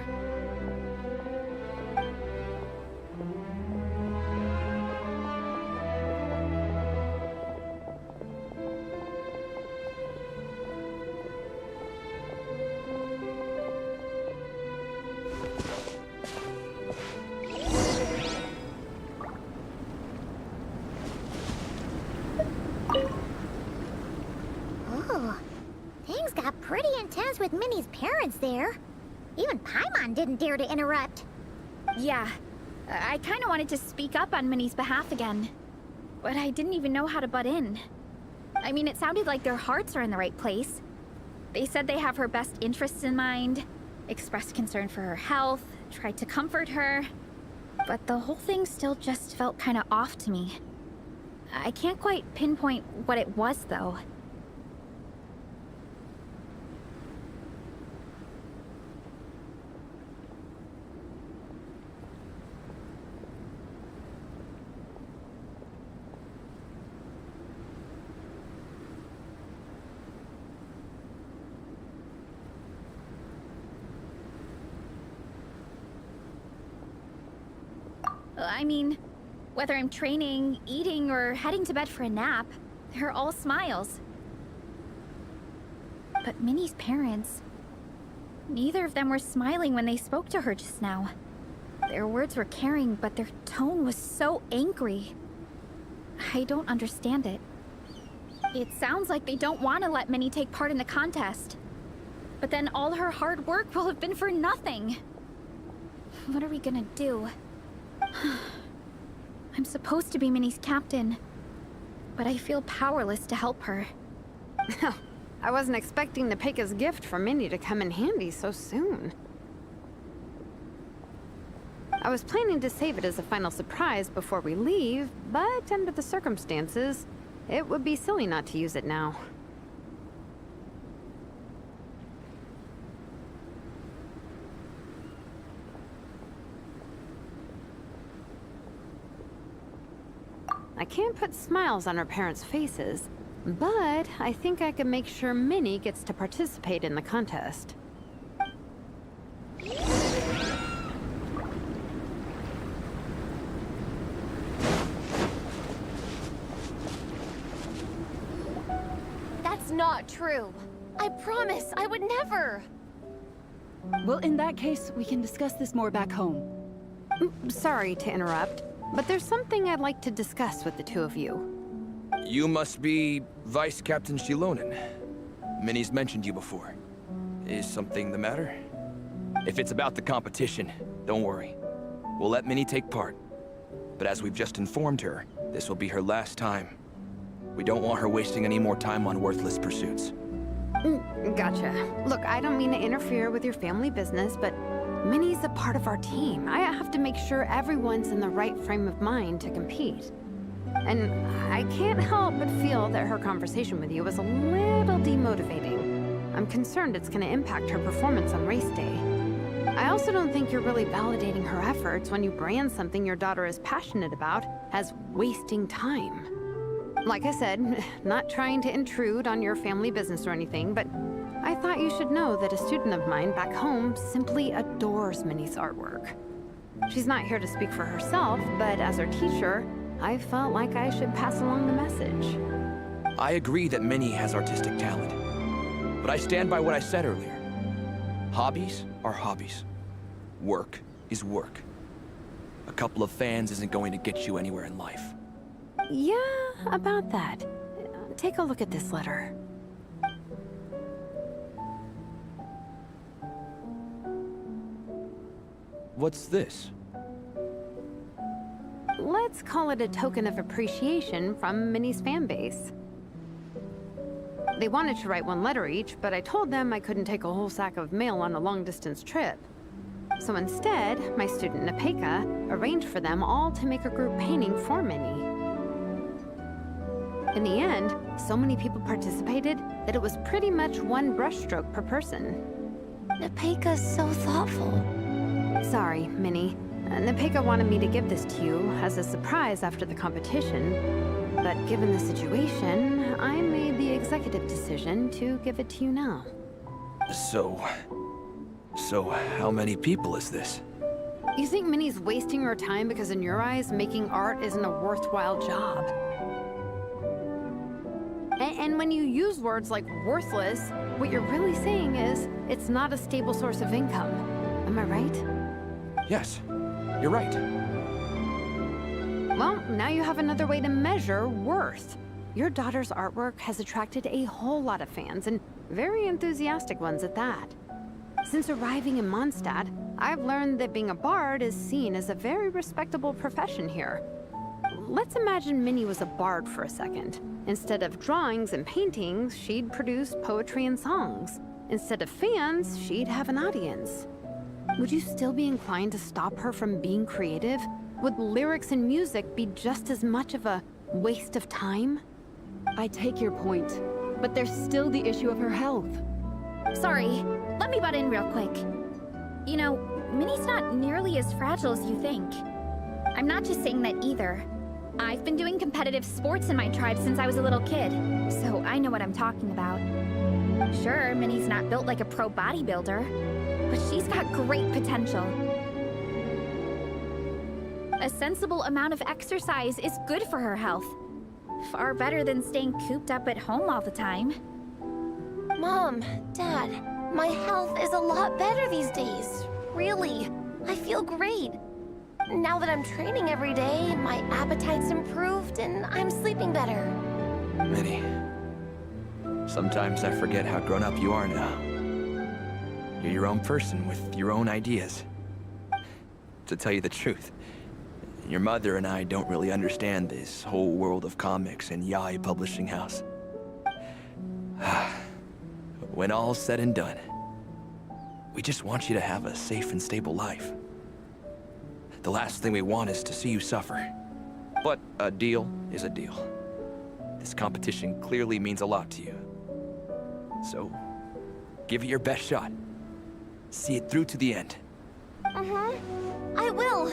Oh, things got pretty intense with Minnie's parents there. Even Paimon didn't dare to interrupt. Yeah, I kind of wanted to speak up on Minnie's behalf again. But I didn't even know how to butt in. I mean, it sounded like their hearts are in the right place. They said they have her best interests in mind, expressed concern for her health, tried to comfort her. But the whole thing still just felt kind of off to me. I can't quite pinpoint what it was, though. I mean, whether I'm training, eating, or heading to bed for a nap, they're all smiles. But Minnie's parents... neither of them were smiling when they spoke to her just now. Their words were caring, but their tone was so angry. I don't understand it. It sounds like they don't want to let Minnie take part in the contest. But then all her hard work will have been for nothing. What are we gonna do? I'm supposed to be Minnie's captain, but I feel powerless to help her. I wasn't expecting the Peka's gift for Minnie to come in handy so soon. I was planning to save it as a final surprise before we leave, but under the circumstances, it would be silly not to use it now. I can't put smiles on her parents' faces, but I think I can make sure Minnie gets to participate in the contest. That's not true. I promise I would never. Well, in that case, we can discuss this more back home. Sorry to interrupt, but there's something I'd like to discuss with the two of you. You must be Vice Captain Shilonen. Minnie's mentioned you before. Is something the matter? If it's about the competition, don't worry. We'll let Minnie take part. But as we've just informed her, this will be her last time. We don't want her wasting any more time on worthless pursuits. Gotcha. Look, I don't mean to interfere with your family business, but Minnie's a part of our team. I have to make sure everyone's in the right frame of mind to compete. And I can't help but feel that her conversation with you was a little demotivating. I'm concerned it's gonna impact her performance on race day. I also don't think you're really validating her efforts when you brand something your daughter is passionate about as wasting time. Like I said, not trying to intrude on your family business or anything, but I thought you should know that a student of mine back home simply adores Minnie's artwork. She's not here to speak for herself, but as her teacher, I felt like I should pass along the message. I agree that Minnie has artistic talent. But I stand by what I said earlier. Hobbies are hobbies. Work is work. A couple of fans isn't going to get you anywhere in life. Yeah, about that. Take a look at this letter. What's this? Let's call it a token of appreciation from Minnie's fan base. They wanted to write one letter each, but I told them I couldn't take a whole sack of mail on a long-distance trip. So instead, my student Napeka arranged for them all to make a group painting for Minnie. In the end, so many people participated that it was pretty much one brushstroke per person. Napeka's so thoughtful. Sorry, Minnie. Napeka wanted me to give this to you as a surprise after the competition, but given the situation, I made the executive decision to give it to you now. So how many people is this? You think Minnie's wasting her time because in your eyes, making art isn't a worthwhile job? And when you use words like worthless, what you're really saying is it's not a stable source of income. Am I right? Yes, you're right. Well, now you have another way to measure worth. Your daughter's artwork has attracted a whole lot of fans, and very enthusiastic ones at that. Since arriving in Mondstadt, I've learned that being a bard is seen as a very respectable profession here. Let's imagine Minnie was a bard for a second. Instead of drawings and paintings, she'd produce poetry and songs. Instead of fans, she'd have an audience. Would you still be inclined to stop her from being creative? Would lyrics and music be just as much of a waste of time? I take your point, but there's still the issue of her health. Sorry, let me butt in real quick. You know, Minnie's not nearly as fragile as you think. I'm not just saying that either. I've been doing competitive sports in my tribe since I was a little kid, so I know what I'm talking about. Sure, Minnie's not built like a pro bodybuilder, but she's got great potential. A sensible amount of exercise is good for her health. Far better than staying cooped up at home all the time. Mom, Dad, my health is a lot better these days. Really, I feel great. Now that I'm training every day, my appetite's improved and I'm sleeping better. Minnie, sometimes I forget how grown up you are now. You're your own person with your own ideas. To tell you the truth, your mother and I don't really understand this whole world of comics and Yaoi Publishing House. When all's said and done, we just want you to have a safe and stable life. The last thing we want is to see you suffer. But a deal is a deal. This competition clearly means a lot to you. So, give it your best shot. See it through to the end. I will.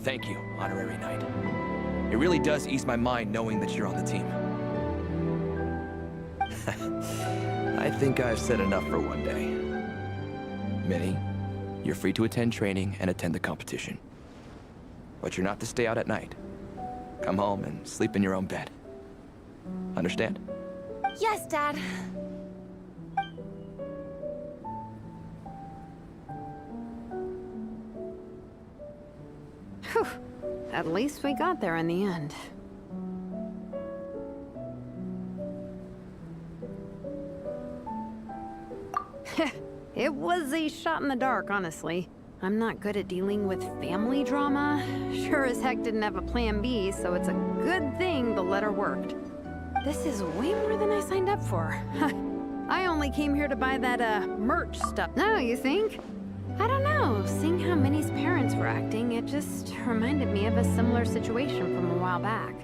Thank you, Honorary Knight. It really does ease my mind knowing that you're on the team. I think I've said enough for one day. Minnie, you're free to attend training and attend the competition. But you're not to stay out at night. Come home and sleep in your own bed. Understand? Yes, Dad. Whew. At least we got there in the end. It was a shot in the dark, honestly. I'm not good at dealing with family drama. Sure as heck didn't have a plan B, so it's a good thing the letter worked. This is way more than I signed up for. I only came here to buy that, merch stuff. No, you think? I don't know. Seeing how Minnie's parents were acting, it just reminded me of a similar situation from a while back.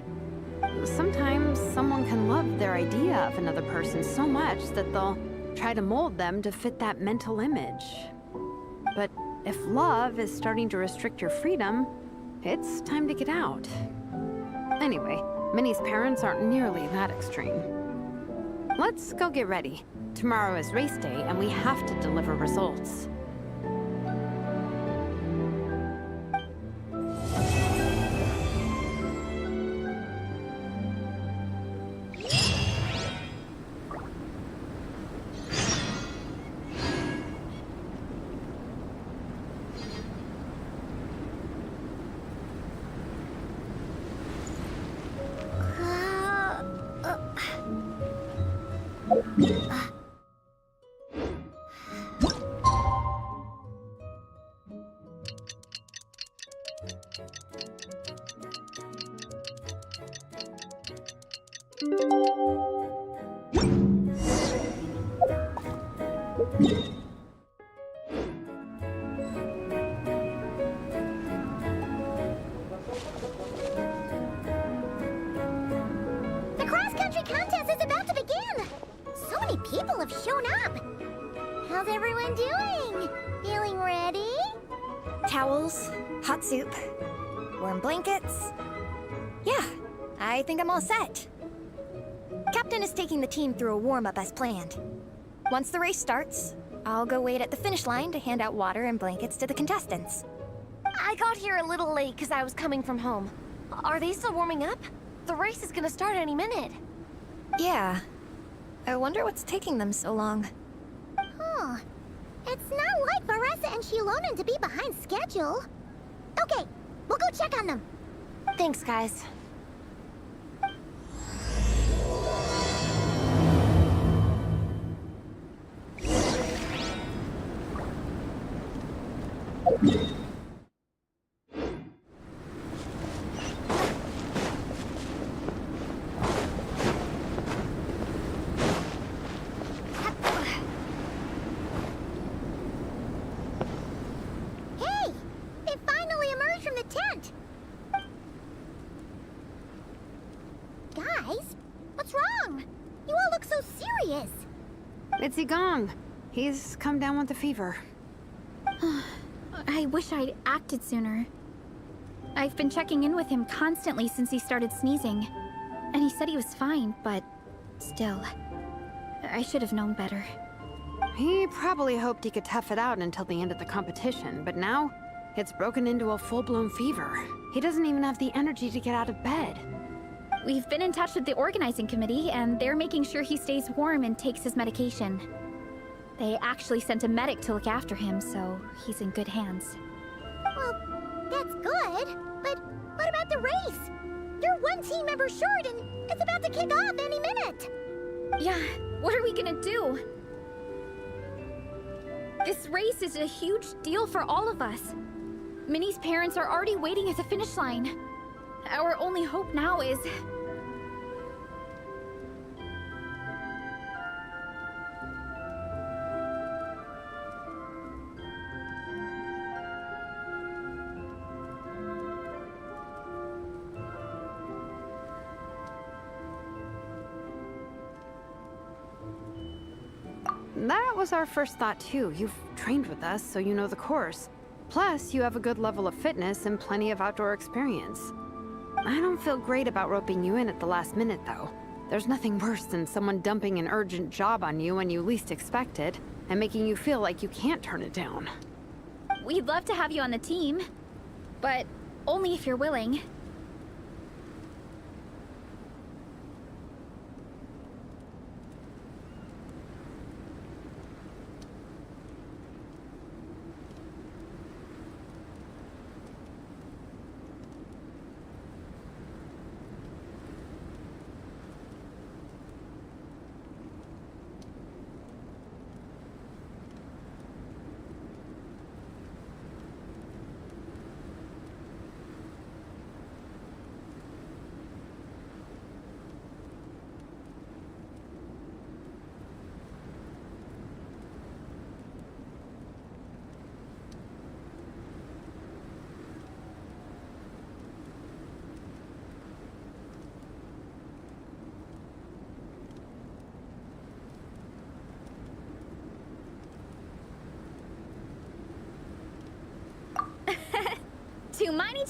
Sometimes someone can love their idea of another person so much that they'll try to mold them to fit that mental image. But if love is starting to restrict your freedom, it's time to get out. Anyway, Minnie's parents aren't nearly that extreme. Let's go get ready. Tomorrow is race day, and we have to deliver results. The cross-country contest is about to begin! So many people have shown up! How's everyone doing? Feeling ready? Towels, hot soup, warm blankets. Yeah, I think I'm all set. Captain is taking the team through a warm-up as planned. Once the race starts, I'll go wait at the finish line to hand out water and blankets to the contestants. I got here a little late because I was coming from home. Are they still warming up? The race is gonna start any minute. Yeah. I wonder what's taking them so long. Huh. It's not like Varessa and Shilonen to be behind schedule. Okay, we'll go check on them. Thanks, guys. Hey! They finally emerged from the tent! Guys, what's wrong? You all look so serious. It's Igong. He's come down with the fever. I wish I'd acted sooner. I've been checking in with him constantly since he started sneezing. And he said he was fine, but still. I should have known better. He probably hoped he could tough it out until the end of the competition, but now it's broken into a full-blown fever. He doesn't even have the energy to get out of bed. We've been in touch with the organizing committee, and they're making sure he stays warm and takes his medication. They actually sent a medic to look after him, so he's in good hands. Well, that's good, but what about the race? You're one team member short, and it's about to kick off any minute. Yeah, what are we gonna do? This race is a huge deal for all of us. Minnie's parents are already waiting at the finish line. Our only hope now is... That was our first thought too. You've trained with us, so you know the course. Plus, you have a good level of fitness and plenty of outdoor experience. I don't feel great about roping you in at the last minute, though. There's nothing worse than someone dumping an urgent job on you when you least expect it, and making you feel like you can't turn it down. We'd love to have you on the team, but only if you're willing.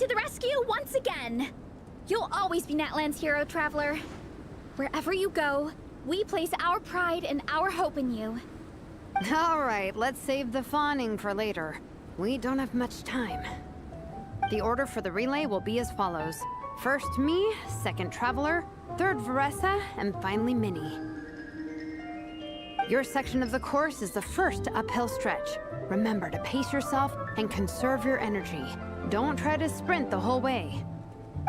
to the rescue once again! You'll always be Natlan's hero, Traveler. Wherever you go, we place our pride and our hope in you. All right, let's save the fawning for later. We don't have much time. The order for the relay will be as follows. First me, second Traveler, third Veressa, and finally Minnie. Your section of the course is the first uphill stretch. Remember to pace yourself and conserve your energy. Don't try to sprint the whole way.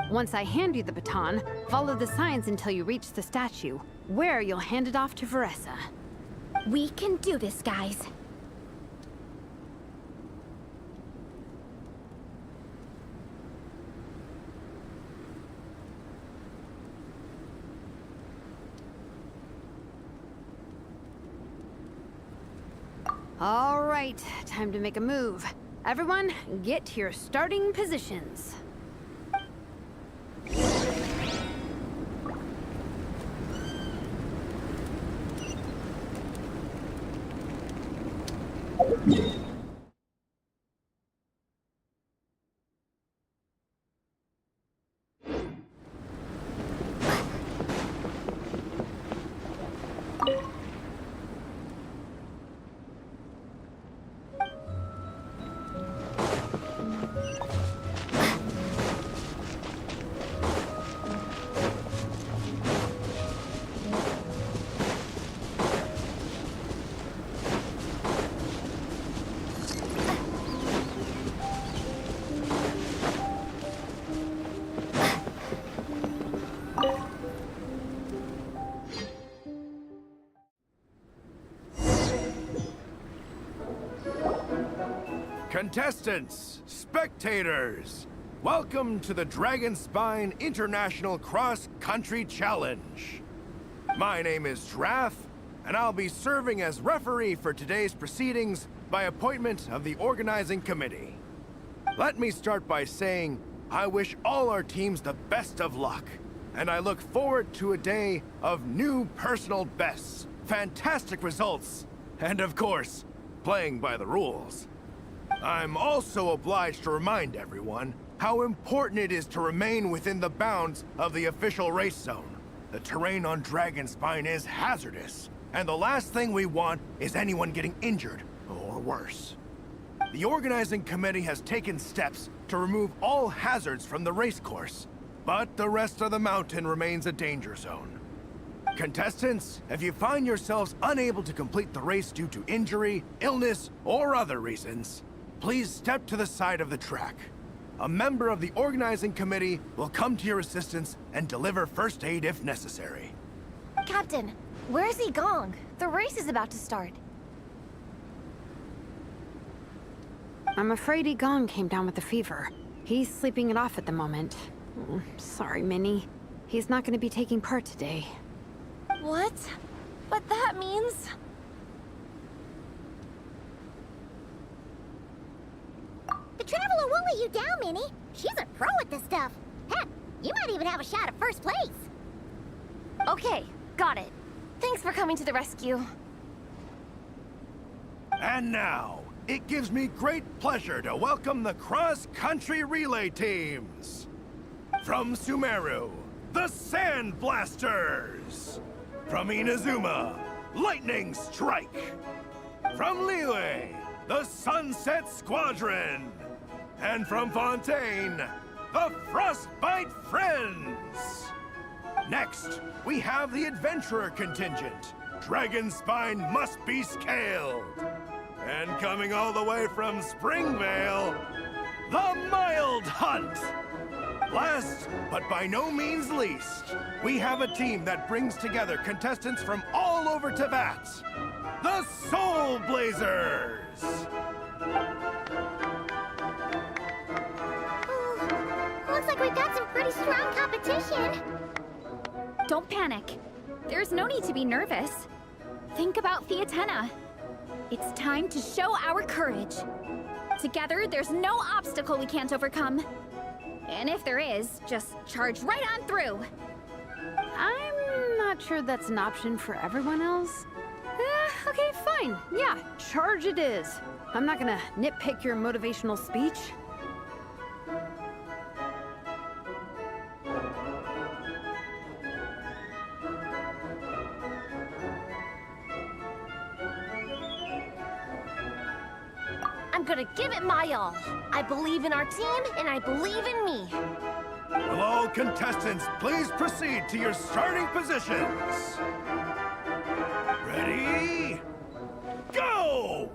Once I hand you the baton, follow the signs until you reach the statue, where you'll hand it off to Veressa. We can do this, guys. All right, time to make a move. Everyone, get to your starting positions. Contestants, spectators, welcome to the Dragon Spine International Cross Country Challenge. My name is Draff, and I'll be serving as referee for today's proceedings by appointment of the organizing committee. Let me start by saying I wish all our teams the best of luck, and I look forward to a day of new personal bests, fantastic results, and of course, playing by the rules. I'm also obliged to remind everyone how important it is to remain within the bounds of the official race zone. The terrain on Dragon Spine is hazardous, and the last thing we want is anyone getting injured, or worse. The organizing committee has taken steps to remove all hazards from the race course, but the rest of the mountain remains a danger zone. Contestants, if you find yourselves unable to complete the race due to injury, illness, or other reasons, please step to the side of the track. A member of the organizing committee will come to your assistance and deliver first aid if necessary. Captain, where's Gong? The race is about to start. I'm afraid Gong came down with a fever. He's sleeping it off at the moment. Sorry, Minnie. He's not going to be taking part today. What? But that means... The Traveler won't let you down, Minnie. She's a pro at this stuff. Heck, you might even have a shot at first place. Okay, got it. Thanks for coming to the rescue. And now, it gives me great pleasure to welcome the cross-country relay teams. From Sumeru, the Sand Blasters. From Inazuma, Lightning Strike. From Liyue, the Sunset Squadron. And from Fontaine, the Frostbite Friends. Next, we have the Adventurer contingent. Dragon Spine must be scaled. And coming all the way from Springvale, the Mild Hunt. Last, but by no means least, we have a team that brings together contestants from all over Teyvat. The Soul Blazers! Looks like we've got some pretty strong competition. Don't panic. There's no need to be nervous. Think about Fiatenna. It's time to show our courage. Together, there's no obstacle we can't overcome. And if there is, just charge right on through. I'm not sure that's an option for everyone else. Okay, fine. Yeah, charge it is. I'm not gonna nitpick your motivational speech. I'm gonna give it my all. I believe in our team, and I believe in me. Will all contestants please proceed to your starting positions? Ready? Go!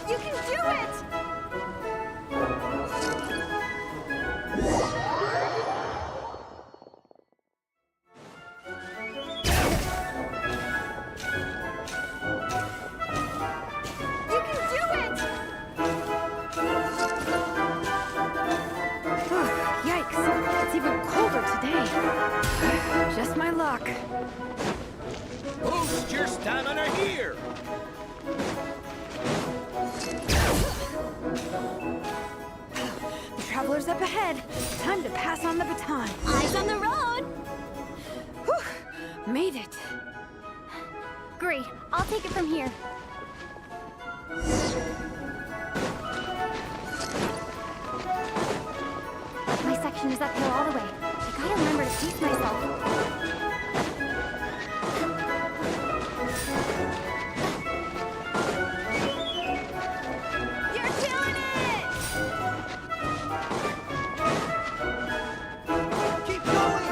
You can do it! You can do it! Yikes! It's even colder today. Just my luck. Boost your stamina here! The traveler's up ahead. Time to pass on the baton. Eyes on the road! Whew! Made it. Great, I'll take it from here. My section is uphill all the way. I gotta remember to pace myself. You're killing it! Keep going!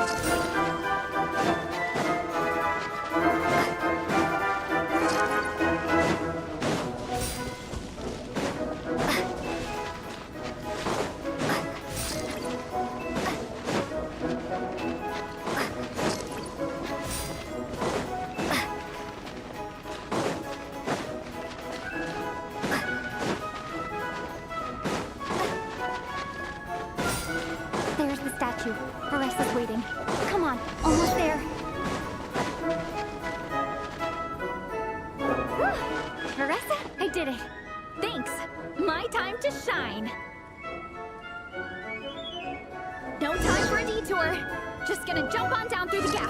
There's the statue. Haresa's waiting. Come on, almost there. Whew. Haresa, I did it. Thanks. My time to shine. No time for a detour. Just gonna jump on down through the gap.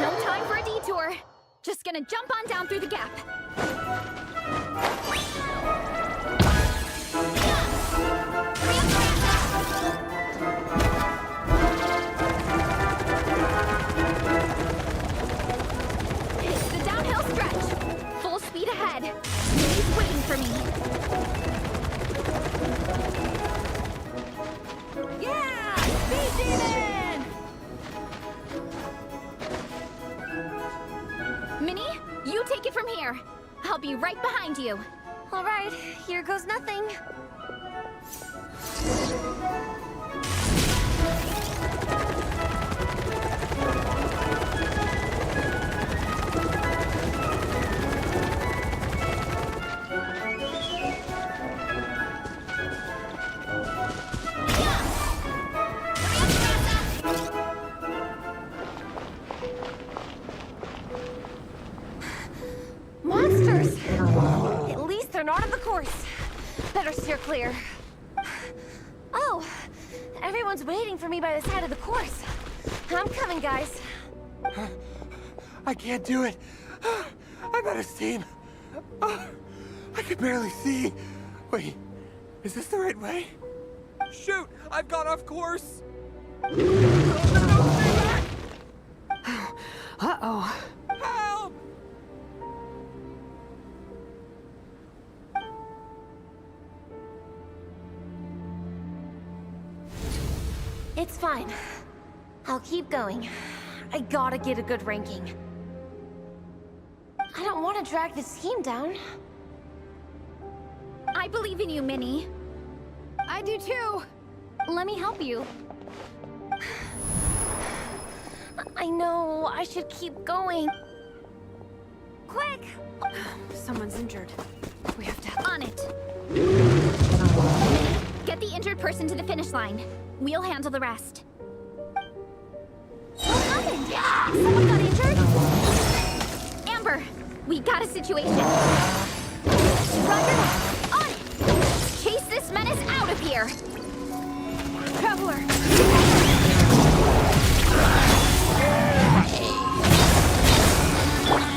No time for a detour. Just gonna jump on down through the gap. It's the downhill stretch. Full speed ahead. He's waiting for me. Yeah! Speed demon! Minnie, you take it from here. I'll be right behind you. All right, here goes nothing. Monsters! At least they're not on the course. Better steer clear. Oh, everyone's waiting for me by the side of the course. I'm coming, guys. I can't do it. I'm out of steam. I can barely see. Wait, is this the right way? Shoot! I've got off course! Uh-oh. Help! It's fine. I'll keep going. I gotta get a good ranking. I don't want to drag the team down. I believe in you, Minnie. I do too. Let me help you. I know, I should keep going. Quick! Someone's injured. We have to... On it. Get the injured person to the finish line. We'll handle the rest. What happened? Someone got injured? Amber, we got a situation. Roger that. On it! Chase this menace out of here! Traveler!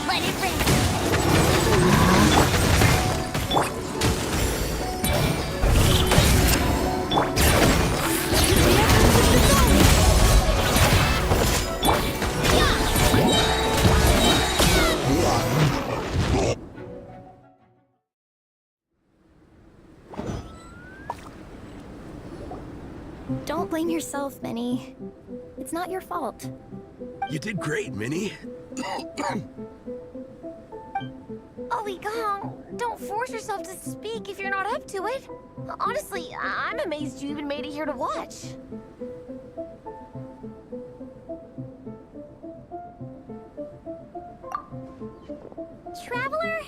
Let it rip! Don't blame yourself, Minnie. It's not your fault. You did great, Minnie. Ollie Gong, don't force yourself to speak if you're not up to it. Honestly, I'm amazed you even made it here to watch. Traveler?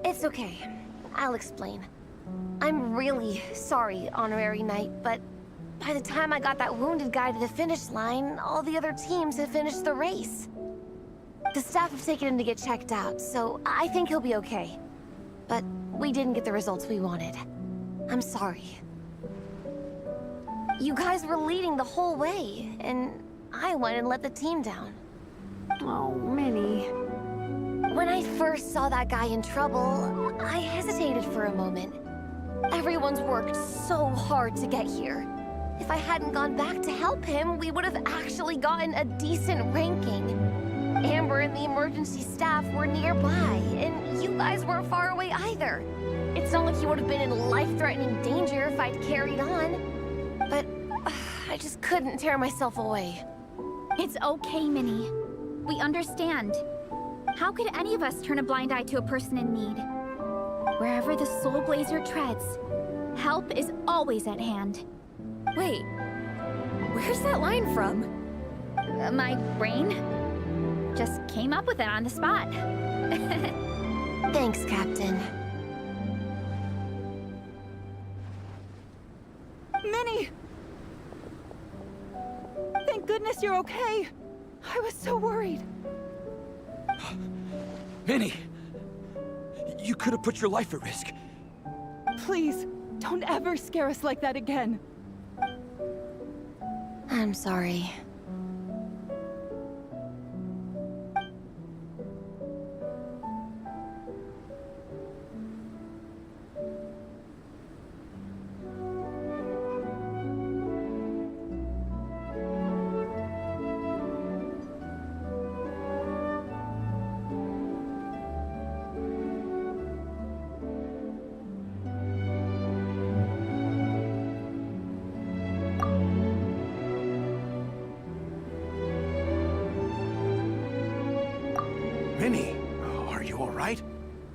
It's okay. I'll explain. I'm really sorry, Honorary Knight, but by the time I got that wounded guy to the finish line, all the other teams have finished the race. The staff have taken him to get checked out, so I think he'll be okay. But we didn't get the results we wanted. I'm sorry. You guys were leading the whole way, and I went and let the team down. Oh, Minnie. When I first saw that guy in trouble, I hesitated for a moment. Everyone's worked so hard to get here. If I hadn't gone back to help him, we would have actually gotten a decent ranking. Amber and the emergency staff were nearby, and you guys weren't far away either. It's not like you would have been in life-threatening danger if I'd carried on. But I just couldn't tear myself away. It's okay, Minnie. We understand. How could any of us turn a blind eye to a person in need? Wherever the Soul Blazer treads, help is always at hand. Wait, where's that line from? My brain just came up with it on the spot. Thanks, Captain. Minnie! Thank goodness you're okay. I was so worried. Minnie! You could have put your life at risk. Please, don't ever scare us like that again. I'm sorry. Minnie, are you all right?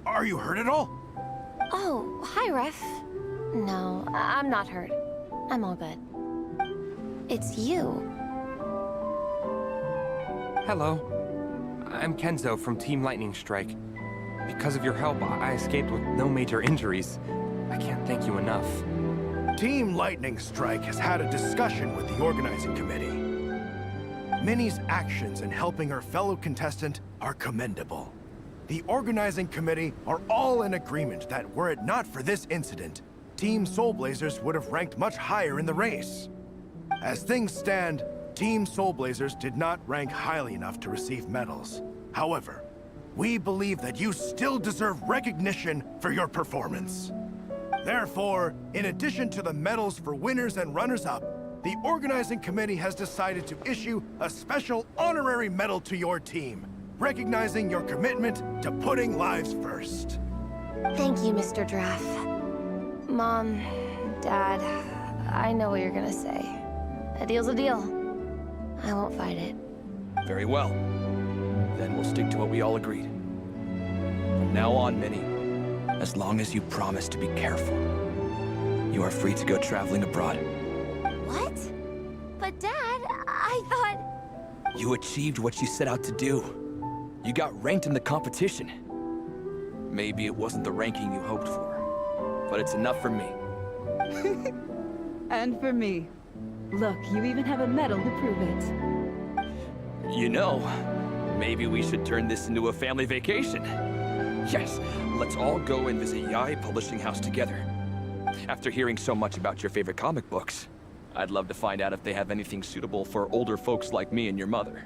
Are you hurt at all? Oh, hi, Ref. No, I'm not hurt. I'm all good. It's you. Hello. I'm Kenzo from Team Lightning Strike. Because of your help, I escaped with no major injuries. I can't thank you enough. Team Lightning Strike has had a discussion with the organizing committee. Minnie's actions in helping her fellow contestant are commendable. The organizing committee are all in agreement that were it not for this incident, Team Soul Blazers would have ranked much higher in the race. As things stand, Team Soul Blazers did not rank highly enough to receive medals. However, we believe that you still deserve recognition for your performance. Therefore, in addition to the medals for winners and runners-up, the organizing committee has decided to issue a special honorary medal to your team, recognizing your commitment to putting lives first. Thank you, Mr. Draff. Mom, Dad, I know what you're gonna say. A deal's a deal. I won't fight it. Very well. Then we'll stick to what we all agreed. From now on, Minnie, as long as you promise to be careful, you are free to go traveling abroad. What? But Dad, I thought... You achieved what you set out to do. You got ranked in the competition. Maybe it wasn't the ranking you hoped for, but it's enough for me. And for me. Look, you even have a medal to prove it. You know, maybe we should turn this into a family vacation. Yes, let's all go and visit Yae Publishing House together. After hearing so much about your favorite comic books, I'd love to find out if they have anything suitable for older folks like me and your mother.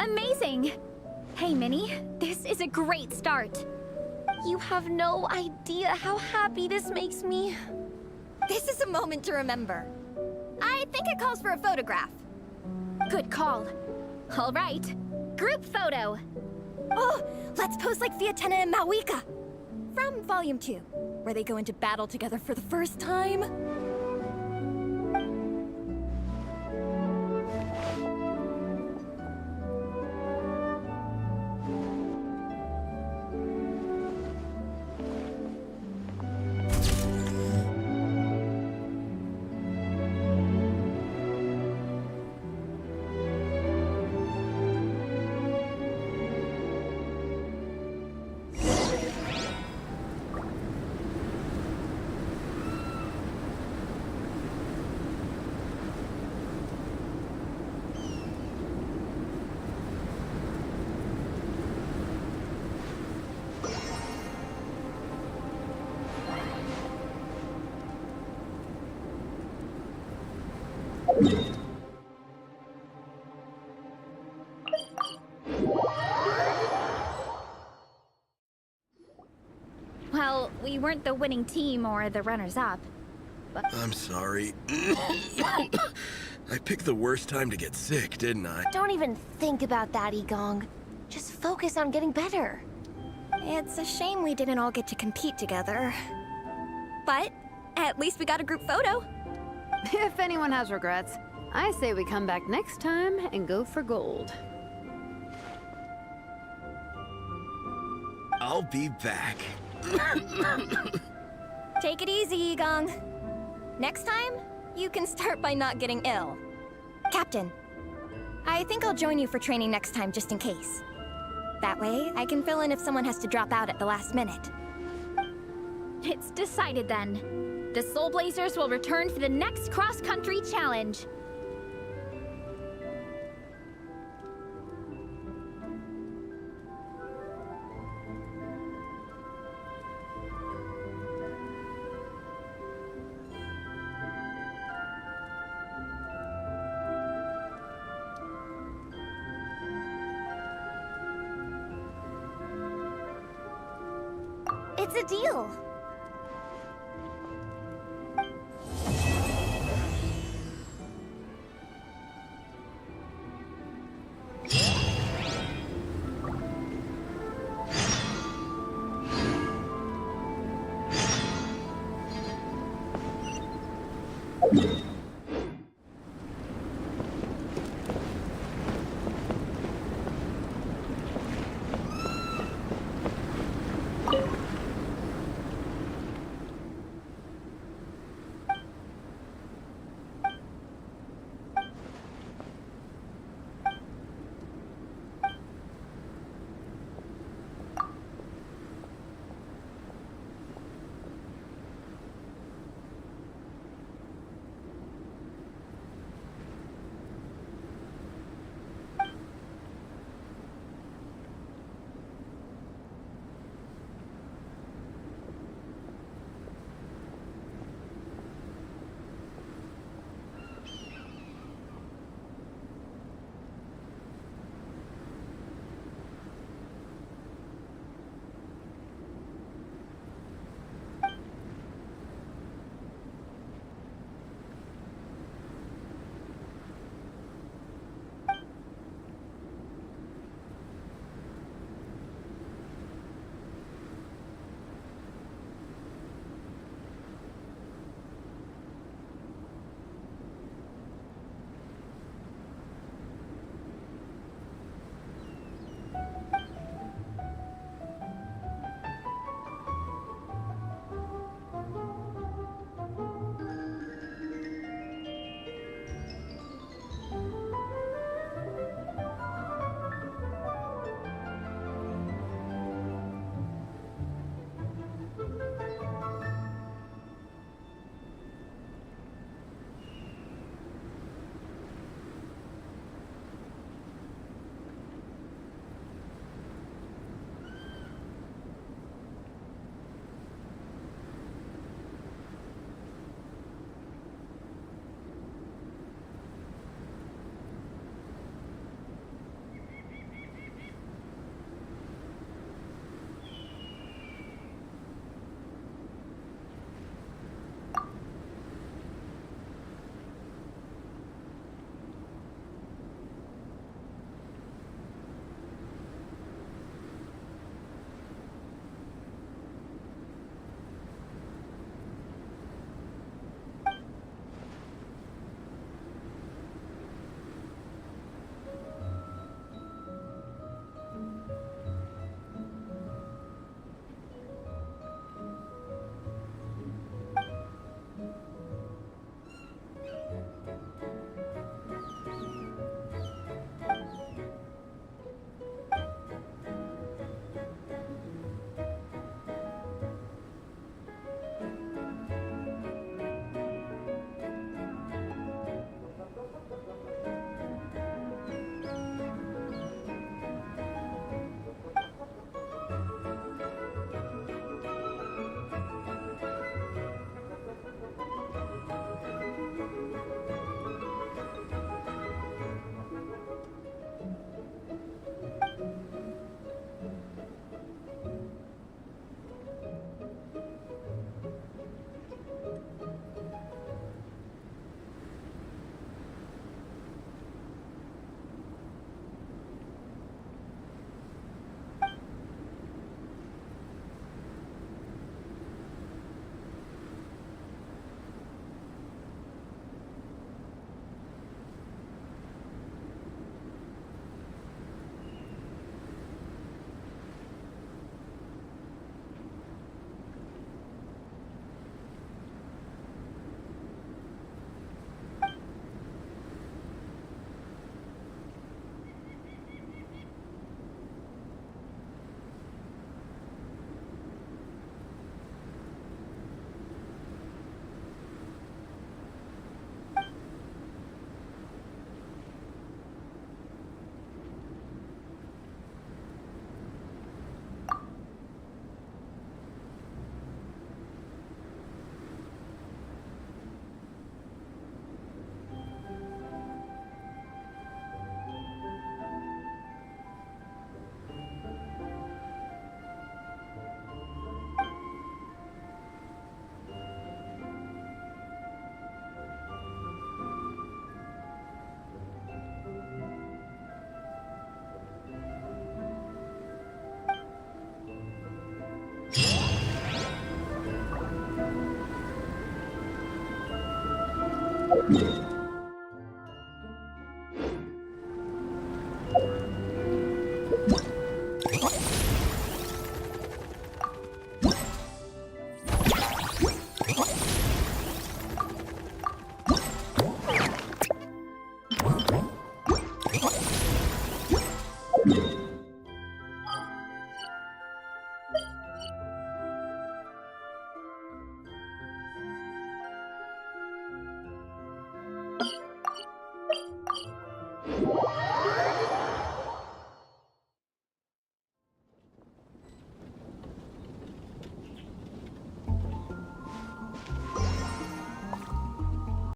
Amazing! Hey, Minnie, this is a great start. You have no idea how happy this makes me. This is a moment to remember. I think it calls for a photograph. Good call. All right, group photo. Oh, let's pose like Fiatena and Mawika. From Volume 2, where they go into battle together for the first time. Well, we weren't the winning team or the runners-up. I'm sorry. I picked the worst time to get sick, didn't I? Don't even think about that, Igong. Just focus on getting better. It's a shame we didn't all get to compete together. But at least we got a group photo. If anyone has regrets, I say we come back next time and go for gold. I'll be back. Take it easy, Igong. Next time, you can start by not getting ill. Captain, I think I'll join you for training next time just in case. That way, I can fill in if someone has to drop out at the last minute. It's decided then. The Soul Blazers will return for the next cross-country challenge. It's a deal.